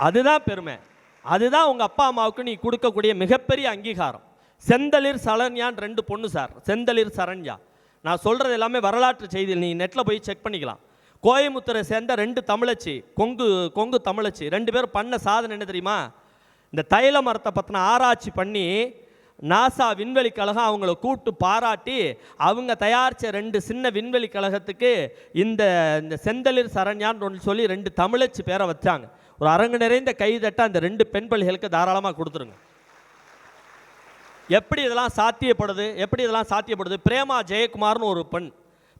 அதுதான் பெருமை, அதுதான் உங்கள் அப்பா அம்மாவுக்கு நீ கொடுக்கக்கூடிய மிகப்பெரிய அங்கீகாரம். செந்தளிர் சரண்யான் 2 பொண்ணு சார், செந்தளிர் சரண்யா. நான் சொல்கிறது எல்லாமே வரலாற்று செய்தியில், நீ நெட்டில் போய் செக் பண்ணிக்கலாம். கோயமுத்தூரை சேர்ந்த 2 தமிழச்சி, கொங்கு தமிழச்சி 2 பேர் பண்ண சாதனை என்ன தெரியுமா? இந்த தைல மரத்தை பற்றின ஆராய்ச்சி பண்ணி நாசா விண்வெளி கழகம் அவங்கள கூப்பிட்டு பாராட்டி அவங்க தயாரித்த 2 சின்ன விண்வெளி கழகத்துக்கு இந்த செந்தளிர் சரண்யான்னு சொல்லி 2 தமிழச்சி பேரை வச்சாங்க. ஒரு அரங்கு நிறைந்த கைதட்ட அந்த 2 பெண் பிள்ளைகளுக்கு தாராளமாக கொடுத்துருங்க. எப்படி இதெல்லாம் சாத்தியப்படுது? பிரேமா ஜெயக்குமார்னு ஒரு பெண்,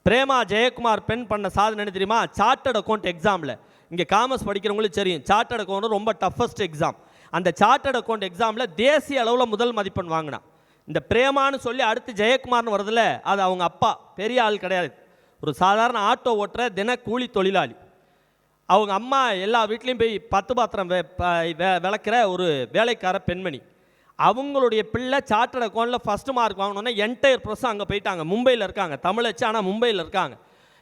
பிரேமா ஜெயக்குமார் பெண் பண்ண சாதனை என்ன தெரியுமா? சார்ட்டர்ட் அக்கௌண்ட் எக்ஸாமில், இங்கே காமர்ஸ் படிக்கிறவங்களுக்கு தெரியும், சார்ட்டர்ட் அக்கௌண்ட் ரொம்ப டஃபஸ்ட் எக்ஸாம். அந்த சார்ட்டர்ட் அக்கௌண்ட் எக்ஸாமில் தேசிய அளவில் முதல் மதிப்பெண் வாங்கினான். இந்த பிரேமான்னு சொல்லி அடுத்து ஜெயக்குமார்னு வருதுல, அது அவங்க அப்பா பெரிய ஆள் கிடையாது, ஒரு சாதாரண ஆட்டோ ஓட்டுற தின கூலி தொழிலாளி. அவங்க அம்மா எல்லா வீட்லேயும் போய் 10 பாத்திரம் விளக்கிற ஒரு வேலைக்கார பெண்மணி. அவங்களுடைய பிள்ளை சார்ட்டர்ட் அக்கௌண்ட்டில் ஃபஸ்ட்டு மார்க் வாங்கணுன்னா என்டையர் ப்ரெஸ்ஸும் அங்கே போயிட்டாங்க. மும்பையில் இருக்காங்க, தமிழச்சு, ஆனால் மும்பையில் இருக்காங்க.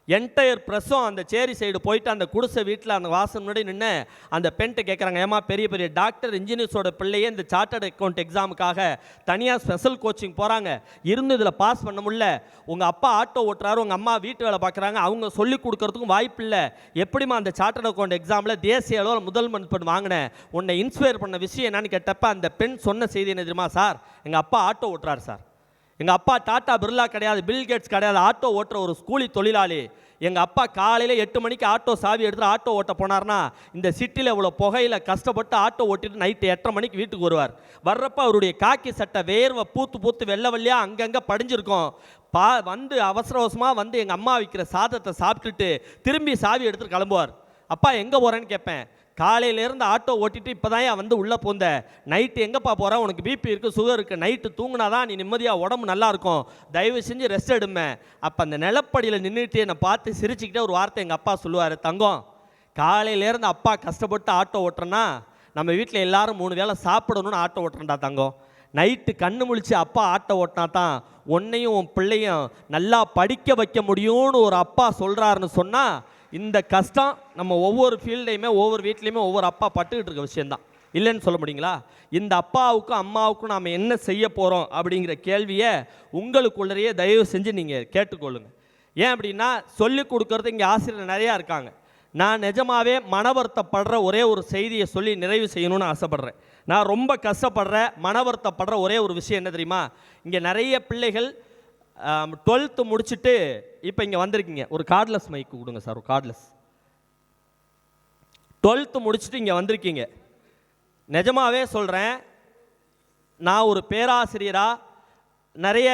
என்டையர் ப்ரெஸ்ஸும் அந்த சேரி சைடு போயிட்டு அந்த குடிசை வீட்டில் அந்த வாசல் முன்னாடி நின்று அந்த பெண்ட்டு கேட்குறாங்க, ஏமா பெரிய பெரிய டாக்டர் இன்ஜினியர்ஸோட பிள்ளையே இந்த சார்ட்டர்ட் அக்கௌண்ட் எக்ஸாமுக்காக தனியாக ஸ்பெஷல் கோச்சிங் போகிறாங்க, இருந்து இதில் பாஸ் பண்ண முடியல, உங்கள் அப்பா ஆட்டோ ஓட்டுறாரு, உங்கள் அம்மா வீட்டு வேலை பார்க்குறாங்க, அவங்க சொல்லி கொடுக்கறதுக்கும் வாய்ப்பு இல்லை, எப்படிமா அந்த சார்ட்டர்ட் அக்கௌண்ட் எக்ஸாமில் தேசிய அளவில் முதல் மதிப்பெண் வாங்கினேன், உன்னை இன்ஸ்பயர் பண்ண விஷயம் என்னன்னு கேட்டப்ப அந்த பெண் சொன்ன செய்தி என்ன தெரியுமா, சார் எங்கள் அப்பா ஆட்டோ ஓட்டுறாரு சார், எங்கள் அப்பா டாட்டா பிர்லா கிடையாது, பில்கேட்ஸ் கிடையாது, ஆட்டோ ஓட்டுற ஒரு கூலி தொழிலாளி. எங்கள் அப்பா காலையில் 8 மணிக்கு ஆட்டோ சாவி எடுத்துகிட்டு ஆட்டோ ஓட்ட போனார்னா இந்த சிட்டியில் இவ்வளோ புகையில் கஷ்டப்பட்டு ஆட்டோ ஓட்டிட்டு நைட்டு 8:30 மணிக்கு வீட்டுக்கு வருவார். வர்றப்ப அவருடைய காக்கி சட்டை வேர்வை பூத்து வெள்ளை வெள்ளையாக அங்கங்கே படிஞ்சிருக்கும். வந்து அவசர அவசரமாக வந்து எங்கள் அம்மா விற்கிற சாதத்தை சாப்பிட்டுட்டு திரும்பி சாவி எடுத்துகிட்டு கிளம்புவார். அப்பா எங்கே போகிறேன்னு கேட்பேன். காலையிலேருந்து ஆட்டோ ஓட்டிட்டு இப்போ தான் வந்து உள்ளே போந்த, நைட்டு எங்கேப்பா போகிற, உனக்கு பிபி இருக்குது, சுகர் இருக்குது, நைட்டு தூங்கினா தான் நீ நிம்மதியாக உடம்பு நல்லாயிருக்கும், தயவு செஞ்சு ரெஸ்ட் எடுமே. அப்போ அந்த நிலப்படியில் நின்றுட்டு என்னை பார்த்து சிரிச்சுக்கிட்டே ஒரு வார்த்தை எங்கள் அப்பா சொல்லுவார், தங்கம் காலையிலேருந்து அப்பா கஷ்டப்பட்டு ஆட்டோ ஓட்டுறேன்னா நம்ம வீட்டில் எல்லாரும் 3 வேளை சாப்பிடணும்னு ஆட்டோ ஓட்டுறேன்டா தங்கம், நைட்டு கண்ணு முழிச்சு அப்பா ஆட்டோ ஓட்டினா தான் உன்னையும் உன் பிள்ளையும் நல்லா படிக்க வைக்க முடியும்னு ஒரு அப்பா சொல்கிறாருன்னு சொன்னால் இந்த கஷ்டம் நம்ம ஒவ்வொரு ஃபீல்டையுமே ஒவ்வொரு வீட்லேயுமே ஒவ்வொரு அப்பா பட்டுக்கிட்டு இருக்க விஷயந்தான், இல்லைன்னு சொல்ல முடியுங்களா? இந்த அப்பாவுக்கும் அம்மாவுக்கும் நாம் என்ன செய்ய போகிறோம் அப்படிங்கிற கேள்வியை உங்களுக்குள்ளேயே தயவு செஞ்சு நீங்கள் கேட்டுக்கொள்ளுங்கள். ஏன் அப்படின்னா சொல்லிக் கொடுக்கறது இங்கே ஆசிரியர் நிறையா இருக்காங்க. நான் நிஜமாகவே மனவருத்தப்படுற ஒரே ஒரு செய்தியை சொல்லி நிறைவு செய்யணும்னு ஆசைப்பட்றேன். நான் ரொம்ப கஷ்டப்படுற மனவருத்தப்படுற ஒரே ஒரு விஷயம் என்ன தெரியுமா, இங்கே நிறைய பிள்ளைகள் 12th முடிச்சுட்டு இப்போ இங்கே வந்திருக்கீங்க. ஒரு கார்ட்லெஸ் மைக்கு கொடுங்க சார், ஒரு கார்ட்லெஸ். 12th முடிச்சுட்டு இங்கே வந்திருக்கீங்க. நிஜமாகவே சொல்கிறேன், நான் ஒரு பேராசிரியராக நிறைய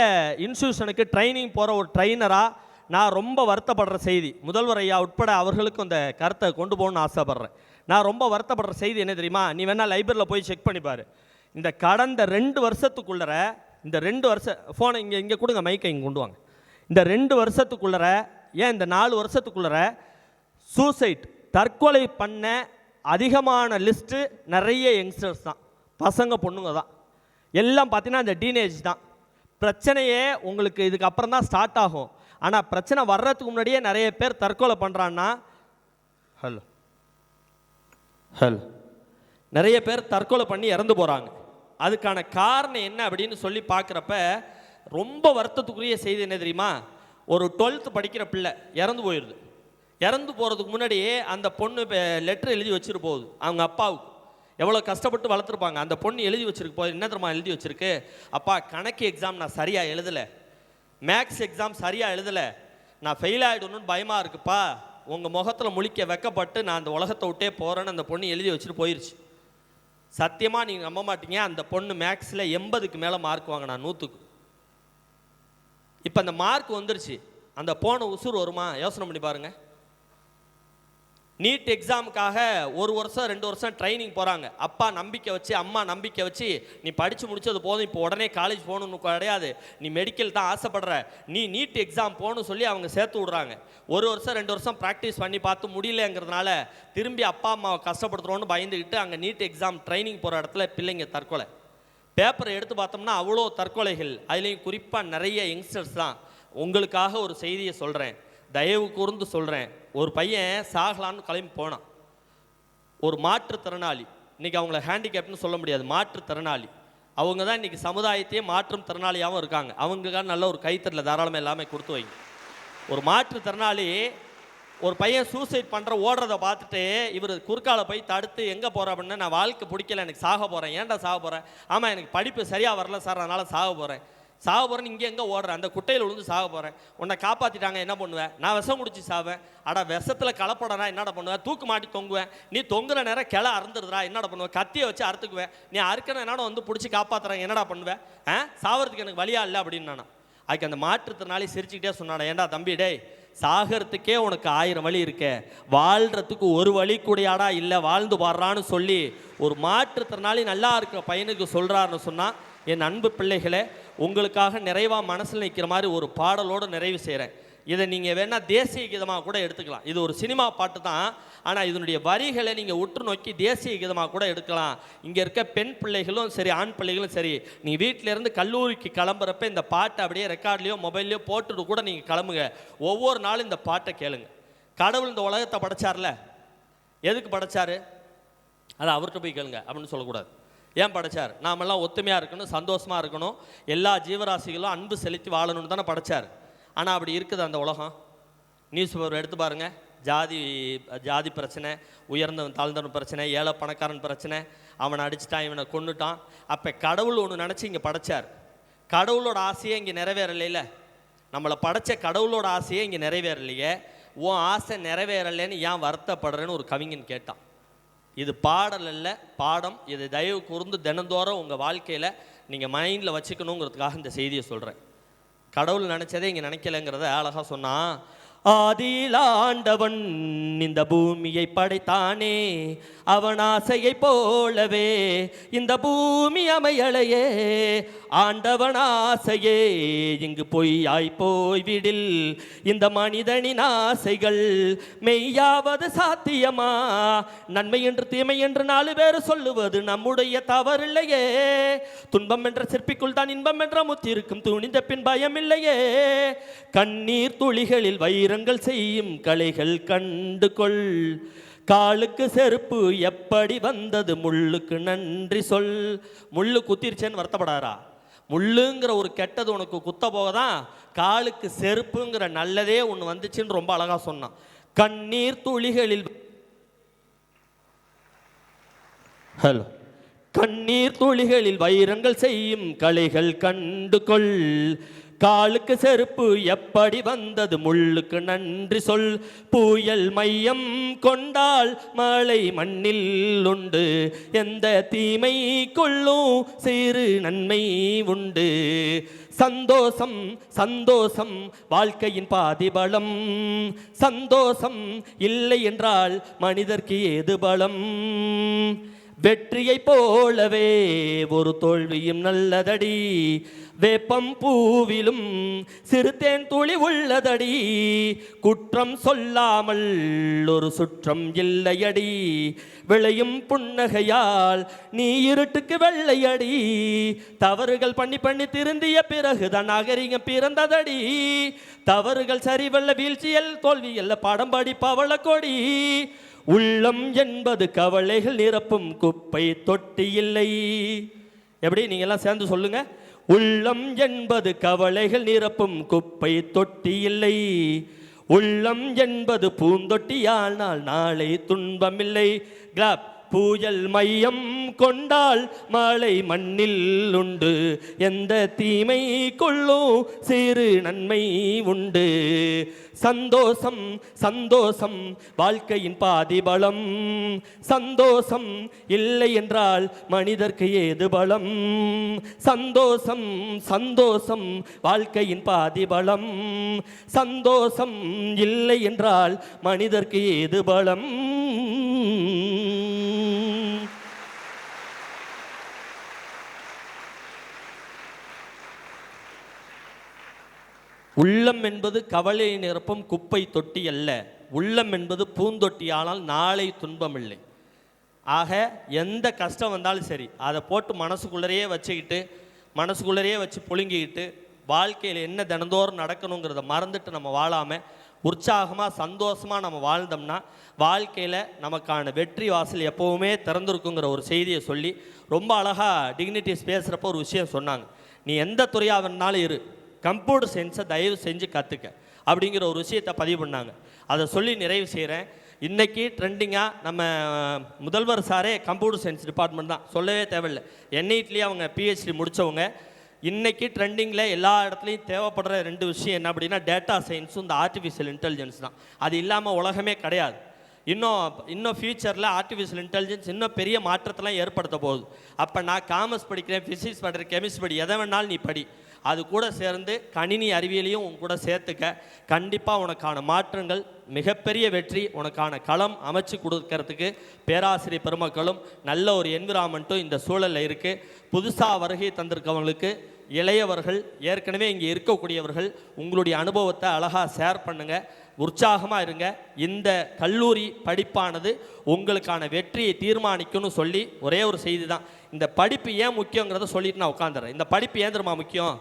இன்ஸ்டியூஷனுக்கு ட்ரைனிங் போகிற ஒரு ட்ரைனராக நான் ரொம்ப வருத்தப்படுற செய்தி, முதல்வர் ஐயா உட்பட அவர்களுக்கும் இந்த கருத்தை கொண்டு போகணுன்னு ஆசைப்பட்றேன். நான் ரொம்ப வருத்தப்படுற செய்தி என்ன தெரியுமா, நீ வேணால் லைப்ரரியில் போய் செக் பண்ணிப்பார். இந்த கடந்த 2 வருஷத்துக்குள்ளற, இந்த 2 வருஷம் ஃபோனை இங்கே கொடுங்க, மைக்கை இங்கே கொண்டு வாங்க. இந்த 2 வருஷத்துக்குள்ளற, ஏன் இந்த 4 வருஷத்துக்குள்ளற சூசைட் தற்கொலை பண்ண அதிகமான லிஸ்ட்டு நிறைய யங்ஸ்டர்ஸ் தான், பசங்க பொண்ணுங்க தான், எல்லாம் பார்த்தீங்கன்னா இந்த டீனேஜ் தான். பிரச்சனையே உங்களுக்கு இதுக்கு அப்புறம் தான் ஸ்டார்ட் ஆகும். ஆனால் பிரச்சனை வர்றதுக்கு முன்னாடியே நிறைய பேர் தற்கொலை பண்ணுறான்னா, நிறைய பேர் தற்கொலை பண்ணி இறந்து போகிறாங்க. அதுக்கான காரணம் என்ன அப்படின்னு சொல்லி பார்க்குறப்ப ரொம்ப வருத்தத்துக்குரிய செய்தி என்ன தெரியுமா, ஒரு 12th படிக்கிற பிள்ளை இறந்து போயிடுது. இறந்து போகிறதுக்கு முன்னாடியே அந்த பொண்ணு லெட்டர் எழுதி வச்சுட்டு போகுது அவங்க அப்பாவுக்கு. எவ்வளோ கஷ்டப்பட்டு வளர்த்துருப்பாங்க. அந்த பொண்ணு எழுதி வச்சுருக்கு போது என்ன தெரியுமா எழுதி வச்சுருக்கு, அப்பா கணக்கு எக்ஸாம் நான் சரியாக எழுதலை, மேக்ஸ் எக்ஸாம் சரியாக எழுதலை, நான் ஃபெயில் ஆகிடணும்னு பயமாக இருக்குப்பா, உங்கள் முகத்தில் முழிக்க வைக்கப்பட்டு நான் அந்த உலகத்தை விட்டே போகிறேன்னு அந்த பொண்ணு எழுதி வச்சுட்டு போயிடுச்சு. சத்தியமாக நீங்கள் நம்ப மாட்டீங்க, அந்த பொண்ணு மேக்ஸில் 80க்கு மேலே மார்க் வாங்கினா 100க்கு. இப்போ அந்த மார்க் வந்துருச்சு, அந்த போன உசுர் வருமா யோசனை பண்ணி பாருங்கள். நீட் எக்ஸாமுக்காக 1 வருஷம் 2 வருஷம் ட்ரைனிங் போகிறாங்க. அப்பா நம்பிக்கை வச்சு அம்மா நம்பிக்கை வச்சு நீ படித்து முடிச்சது போதும், இப்போ உடனே காலேஜ் போகணுன்னு கிடையாது, நீ மெடிக்கல் தான் ஆசைப்படுற, நீ நீட் எக்ஸாம் போகணும்னு சொல்லி அவங்க சேர்த்து விட்றாங்க. 1 வருஷம் 2 வருஷம் ப்ராக்டிஸ் பண்ணி பார்த்து முடியலங்கிறதுனால திரும்பி அப்பா அம்மாவை கஷ்டப்படுத்துகிறோன்னு பயந்துக்கிட்டு அங்கே நீட் எக்ஸாம் ட்ரைனிங் போகிற இடத்துல பிள்ளைங்க தற்கொலை. பேப்பரை எடுத்து பார்த்தோம்னா அவ்வளோ தற்கொலைகள், அதுலேயும் குறிப்பாக நிறைய யங்ஸ்டர்ஸ் தான். உங்களுக்காக ஒரு செய்தியை சொல்கிறேன், தயவு கூர்ந்து சொல்கிறேன். ஒரு பையன் சாகலான்னு கிளம்பி போனான். ஒரு மாற்றுத்திறனாளி, இன்றைக்கி அவங்கள ஹேண்டிகேப்னு சொல்ல முடியாது, மாற்றுத்திறனாளி. அவங்க தான் இன்றைக்கி சமுதாயத்தையே மாற்றும் திறனாளியாகவும் இருக்காங்க. அவங்களுக்காக நல்ல ஒரு கைத்தறல தாராளமாக எல்லாமே கொடுத்து வைங்க. ஒரு மாற்றுத்திறனாளி ஒரு பையன் சூசைட் பண்ணுற ஓடுறதை பார்த்துட்டு இவர் குறுக்கால போய் தடுத்து எங்கே போகிற அப்படின்னா, நான் வாழ்க்கை பிடிக்கல, எனக்கு சாக போகிறேன். ஏன்டா சாக போகிறேன்? ஆமாம் எனக்கு படிப்பு சரியாக வரல சார், அதனால் சாக போகிறேன். சாக போகிறேன்னு இங்கே எங்கே ஓடுறேன், அந்த குட்டையில் விழுந்து சாக போகிறேன். உன்னை காப்பாற்றிட்டாங்க என்ன பண்ணுவேன்? நான் விஷம் குடிச்சு சாவேன். அடா விஷத்தில் கலப்படனா என்னடா பண்ணுவேன்? தூக்கு மாட்டி தொங்குவேன். நீ தொங்குற நேரம் கிளை அறுந்துடுறா என்னடா பண்ணுவேன்? கத்தியை வச்சு அறுத்துக்குவேன். நீ அறுக்கிற நேரம் வந்து பிடிச்சி காப்பாற்றுறாங்க என்னடா பண்ணுவேன்? சாகிறதுக்கு எனக்கு வழியா இல்லை அப்படின்னு நானா. அதுக்கு அந்த மாற்றுத்திறனாளி சிரிச்சுக்கிட்டே சொன்னாடா, ஏன்டா தம்பி டேய், சாகிறதுக்கே உனக்கு 1000 வழி இருக்கே, வாழ்கிறதுக்கு ஒரு வழி கூடையாடா இல்லை, வாழ்ந்து பாடுறான்னு சொல்லி ஒரு மாற்றுத்திறனாளி நல்லா இருக்கிற பையனுக்கு சொல்கிறாருன்னு சொன்னால், என் அன்பு பிள்ளைகளே, உங்களுக்காக நிறைவாக மனசில் நிற்கிற மாதிரி ஒரு பாடலோடு நிறைவு செய்கிறேன். இதை நீங்கள் வேணால் தேசிய கீதமாக கூட எடுத்துக்கலாம். இது ஒரு சினிமா பாட்டு தான், ஆனால் இதனுடைய வரிகளை நீங்கள் உற்று நோக்கி தேசிய கீதமாக கூட எடுக்கலாம். இங்கே இருக்க பெண் பிள்ளைகளும் சரி, ஆண் பிள்ளைகளும் சரி, நீங்கள் வீட்டிலேருந்து கல்லூரிக்கு கிளம்புறப்ப இந்த பாட்டை அப்படியே ரெக்கார்ட்லேயோ மொபைல்லையோ போட்டுட்டு கூட நீங்கள் கிளம்புங்க. ஒவ்வொரு நாளும் இந்த பாட்டை கேளுங்க. கடவுள் இந்த உலகத்தை படைச்சார்ல, எதுக்கு படைச்சாரு? அதை அவர்கிட்ட போய் கேளுங்க அப்படின்னு சொல்லக்கூடாது. ஏன் படைச்சார்? நாமெல்லாம் ஒத்துமையாக இருக்கணும், சந்தோஷமாக இருக்கணும், எல்லா ஜீவராசிகளும் அன்பு செலுத்தி வாழணும்னு தானே படைச்சார். ஆனால் அப்படி இருக்குது அந்த உலகம். நியூஸ் பேப்பர் எடுத்து பாருங்கள், ஜாதி பிரச்சனை, உயர்ந்தவன் தாழ்ந்தவன் பிரச்சனை, ஏழை பணக்காரன் பிரச்சனை, அவனை அடிச்சுட்டான், இவனை கொண்டுட்டான். அப்போ கடவுள் ஒன்று நினச்சி இங்கே படைச்சார். கடவுளோட ஆசையே இங்கே நிறைவேறலையில. நம்மளை படைச்ச கடவுளோட ஆசையே இங்கே நிறைவேறலையே. உன் ஆசை நிறைவேறலைன்னு ஏன் வருத்தப்படுறேன்னு ஒரு கவிஞன் கேட்டான். இது பாடல் அல்ல, பாடம். இதை தயவு கூர்ந்து தினந்தோறும் உங்கள் வாழ்க்கையில் நீங்கள் மைண்டில் வச்சுக்கணுங்கிறதுக்காக இந்த செய்தியை சொல்கிறேன். கடவுள் நினச்சதே இங்கே நினைக்கலைங்கிறத அழகாக சொன்னான். ஆதியில் ஆண்டவன் இந்த பூமியை படைத்தானே, அவன் ஆசையை போலவே இந்த பூமி அமையலையே. ஆண்டவன் ஆசையே இங்கு பொய்யாய் போய்விடில், இந்த மனிதனின் ஆசைகள் மெய்யாவது சாத்தியமா? நன்மை என்று தீமை என்று 4 பேர் சொல்லுவது நம்முடைய தவறில்லையே. துன்பம் என்ற சிற்பிக்குள் தான் இன்பம் என்ற முத்தி இருக்கும், துணிந்த பின் பயம் இல்லையே. கண்ணீர் துளிகளில் வைரங்கள் செய்யும் கலைகள் கண்டு கொள், காலுக்கு செருப்பு எப்படி வந்தது முள்ளுக்கு நன்றி சொல். முள்ளு குத்திருச்சேன்னு வருத்தப்படாரா? முள்ளுங்கிற ஒரு கெட்டது உனக்கு குத்த போகதான் காலுக்கு செருப்புங்கிற நல்லதே ஒன்று வந்துச்சுன்னு ரொம்ப அழகா சொன்னான். கண்ணீர் துளிகளில் கண்ணீர் துளிகளில் வைரங்கள் செய்யும் கலைகள் கண்டு கொள், காலுக்கு செருப்பு எப்படி வந்தது முள்ளுக்கு நன்றி சொல். புயல் மையம் கொண்டால் மழை மண்ணில் உண்டு, எந்த தீமை கொள்ளும் சிறு நன்மை உண்டு. சந்தோஷம் சந்தோஷம் வாழ்க்கையின் பாதி பலம், சந்தோஷம் இல்லை என்றால் மனிதர்க்கு ஏது பலம். வெற்றியை போலவே ஒரு தோல்வியும் நல்லதடி, வேப்பம் பூவிலும் சிறுத்தேன் துளி உள்ளதடி. குற்றம் சொல்லாமல் ஒரு சுற்றம் இல்லையடி, விளையும் புன்னகையால் நீ இருட்டுக்கு வெள்ளையடி. தவறுகள் பண்ணி பண்ணி திருந்திய பிறகுதான் நாகரிகம் பிறந்ததடி. தவறுகள் சரிவல்ல, வீழ்ச்சியல் தோல்வி அல்ல, பாடம் படி பவள கொடி. உள்ளம் என்பது கவலைகள் நிரப்பும் குப்பை தொட்டி இல்லை. எப்படி நீங்க எல்லாம் சேர்ந்து சொல்லுங்க. உள்ளம் என்பது கவலைகள் நிரப்பும் குப்பை தொட்டி இல்லை. உள்ளம் என்பது பூந்தொட்டியானால் நாளை துன்பமில்லை. கிளாப். புயல் மையம் கொண்டால் மழை மண்ணில் உண்டு, எந்த தீமை கொள்ளும் சிறு நன்மை உண்டு. சந்தோஷம் சந்தோஷம் வாழ்க்கையின் பாதி பலம், சந்தோஷம் இல்லை என்றால் மனிதர்க்கு ஏது பலம். சந்தோஷம் சந்தோஷம் வாழ்க்கையின் பாதி பலம், சந்தோஷம் இல்லை என்றால் மனிதர்க்கு ஏது பலம். உள்ளம் என்பது கவலை நிரப்பும் குப்பை தொட்டி அல்ல, உள்ளம் என்பது பூந்தொட்டி, ஆனால் நாளை துன்பமில்லை. ஆக எந்த கஷ்டம் வந்தாலும் சரி அதை போட்டு மனசுக்குள்ளரையே வச்சுக்கிட்டு மனசுக்குள்ளரையே வச்சு புழுங்கிக்கிட்டு வாழ்க்கையில் என்ன தினந்தோறும் நடக்கணுங்கிறத மறந்துட்டு நம்ம வாழாமல் உற்சாகமாக சந்தோஷமாக நம்ம வாழ்ந்தோம்னா வாழ்க்கையில் நமக்கான வெற்றி வாசல் எப்போவுமே திறந்துருக்குங்கிற ஒரு செய்தியை சொல்லி ரொம்ப அழகாக டிக்னிட்டிஸ் பேசுகிறப்போ ஒரு விஷயம் சொன்னாங்க. நீ எந்த துறையாக வேணாலும் இரு, கம்ப்யூட்டர் சயின்ஸை தயவு செஞ்சு கற்றுக்க அப்படிங்கிற ஒரு விஷயத்தை பதிவு பண்ணாங்க. அதை சொல்லி நிறைவு செய்கிறேன். இன்றைக்கி ட்ரெண்டிங்காக நம்ம முதல்வர் சாரே கம்ப்யூட்டர் சயின்ஸ் டிபார்ட்மெண்ட் தான், சொல்லவே தேவையில்லை. என்ஐடிலேயே அவங்க பிஹெச்டி முடித்தவங்க. இன்றைக்கி ட்ரெண்டிங்கில் எல்லா இடத்துலையும் தேவைப்படுற 2 விஷயம் என்ன அப்படின்னா டேட்டா சயின்ஸும் இந்த ஆர்டிஃபிஷியல் இன்டெலிஜென்ஸ் தான். அது இல்லாமல் உலகமே கிடையாது. இன்னும் ஃப்யூச்சரில் ஆர்டிஃபிஷியல் இன்டெலிஜென்ஸ் இன்னும் பெரிய மாற்றத்தெல்லாம் ஏற்படுத்த போகுது. அப்போ நான் காமர்ஸ் படிக்கிறேன், ஃபிசிக்ஸ் படிக்கிறேன், கெமிஸ்ட்ரி படி, எதை வேணாலும் நீ படி, அது கூட சேர்ந்து கணினி அறிவியலையும் உன் கூட சேர்த்துக்க. கண்டிப்பாக உனக்கான மாற்றங்கள், மிகப்பெரிய வெற்றி உனக்கான களம் அமைச்சு கொடுக்கறதுக்கு பேராசிரியர் பெருமக்களும் நல்ல ஒரு என்விரான்மெண்ட்டும் இந்த சூழலில் இருக்குது. புதுசாக வருகை தந்திருக்கவங்களுக்கு இளையவர்கள் ஏற்கனவே இங்கே இருக்கக்கூடியவர்கள் உங்களுடைய அனுபவத்தை அழகாக ஷேர் பண்ணுங்கள், உற்சாகமாக இருங்க. இந்த கல்லூரி படிப்பானது உங்களுக்கான வெற்றியை தீர்மானிக்கும்னு சொல்லி ஒரே ஒரு செய்தி தான். இந்த படிப்பு ஏன் முக்கியங்கிறத சொல்லிட்டு நான் உட்காந்துறேன். இந்த படிப்பு ஏன் தெரியுமா முக்கியம்?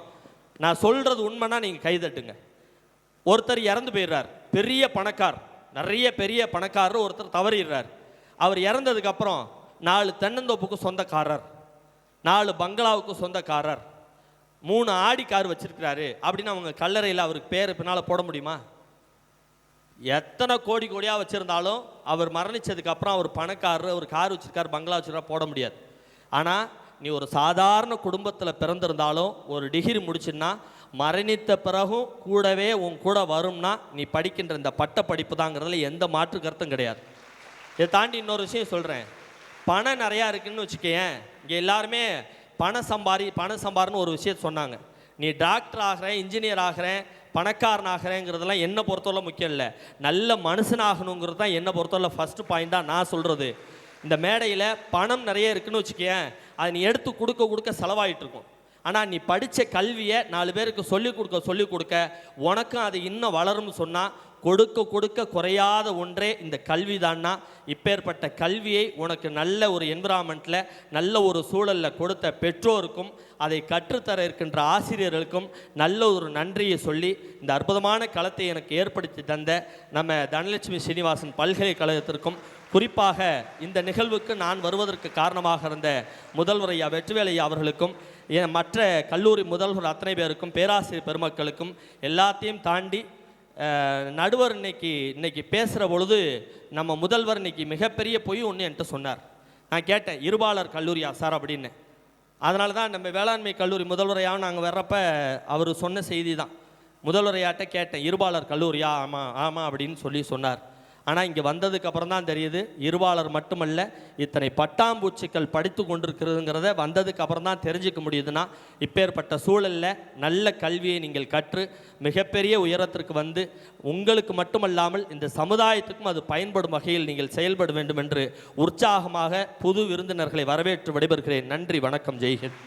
நான் சொல்கிறது உண்மைன்னா நீங்கள் கைதட்டுங்க. ஒருத்தர் இறந்து போயிடுறார், பெரிய பணக்கார், நிறைய பெரிய பணக்காரர் ஒருத்தர் தவறிடுறார். அவர் இறந்ததுக்கப்புறம் 4 தென்னந்தோப்புக்கு சொந்தக்காரர், 4 பங்களாவுக்கு சொந்தக்காரர், 3 ஆடி கார் வச்சிருக்கிறாரு அப்படின்னு அவங்க கல்லறையில் அவருக்கு பேர் பின்னால் போட முடியுமா? எத்தனை கோடி கோடியாக வச்சுருந்தாலும் அவர் மரணித்ததுக்கப்புறம் அவர் பணக்காரர், அவர் கார் வச்சுருக்கார், பங்களா வச்சுருக்கார் போட முடியாது. ஆனால் நீ ஒரு சாதாரண குடும்பத்தில் பிறந்திருந்தாலும் ஒரு டிகிரி முடிச்சுன்னா மரணித்த பிறகும் கூடவே உன் கூட வரும்னா நீ படிக்கின்ற இந்த பட்ட படிப்பு தாங்கிறதுல எந்த மாற்று கருத்தும் கிடையாது. இதை தாண்டி இன்னொரு விஷயம் சொல்கிறேன். பணம் நிறையா இருக்குதுன்னு வச்சுக்கேன். இங்கே எல்லாருமே பணம் சம்பாருன்னு ஒரு விஷயத்தை சொன்னாங்க. நீ டாக்டர் ஆகிறேன், இன்ஜினியர் ஆகிறேன், பணக்காரன் ஆகிறேங்கிறதெல்லாம் என்னை பொறுத்தவரை முக்கியம் இல்லை, நல்ல மனுஷனாகணுங்கிறது தான் என்னை பொறுத்தவரை ஃபஸ்ட்டு பாயிண்ட்டாக நான் சொல்கிறது. இந்த மேடையில் பணம் நிறைய இருக்குதுன்னு வச்சுக்கேன், அதை நீ எடுத்து கொடுக்க செலவாயிட்டு இருக்கும். ஆனால் நீ படித்த கல்வியை 4 பேருக்கு சொல்லிக் கொடுக்க உனக்கும் அது இன்னும் வளரும்னு சொன்னால் கொடுக்க குறையாத ஒன்றே இந்த கல்வி தான்னா. இப்பேற்பட்ட கல்வியை உனக்கு நல்ல ஒரு என்விரான்மெண்ட்டில் நல்ல ஒரு சூழலில் கொடுத்த பெற்றோருக்கும் அதை கற்றுத்தர இருக்கின்ற ஆசிரியர்களுக்கும் நல்ல ஒரு நன்றியை சொல்லி இந்த அற்புதமான களத்தை எனக்கு ஏற்படுத்தி தந்த நம்ம தனலட்சுமி சீனிவாசன் பல்கலைக்கழகத்திற்கும் குறிப்பாக இந்த நிகழ்வுக்கு நான் வருவதற்கு காரணமாக இருந்த முதல்வர் ஐயா வெற்றிவேல் ஐயா அவர்களுக்கும் மற்ற கல்லூரி முதல்வர் அத்தனை பேருக்கும் பேராசிரியர் பெருமக்களுக்கும் எல்லாத்தையும் தாண்டி நடுவர் இன்னைக்கு பேசுகிற பொழுது நம்ம முதல்வர் இன்னைக்கு மிகப்பெரிய பொய் ஒன்று என்கிட்ட சொன்னார். நான் கேட்டேன், இருபாலர் கல்லூரியா சார் அப்படின்னு. அதனால தான் நம்ம வேளாண்மை கல்லூரி முதல்வரையாக நாங்கள் வர்றப்ப அவர் சொன்ன செய்தி தான். முதல்வரையாட்ட கேட்டேன், இருபாலர் கல்லூரியா? ஆமாம் அப்படின்னு சொன்னார். ஆனால் இங்கே வந்ததுக்கப்புறம் தான் தெரியுது, இருபாலர் மட்டுமல்ல இத்தனை பட்டாம்பூச்சிகள் படித்து கொண்டிருக்கிறதுங்கிறத வந்ததுக்கப்புறம் தான் தெரிஞ்சிக்க முடியுதுன்னா, இப்பேற்பட்ட சூழலில் நல்ல கல்வியை நீங்கள் கற்று மிகப்பெரிய உயரத்திற்கு வந்து உங்களுக்கு மட்டுமல்லாமல் இந்த சமுதாயத்துக்கும் அது பயன்படும் வகையில் நீங்கள் செயல்பட வேண்டும் என்று உற்சாகமாக புது விருந்தினர்களை வரவேற்று விடைபெறுகிறேன். நன்றி, வணக்கம், ஜெய்ஹிந்த்.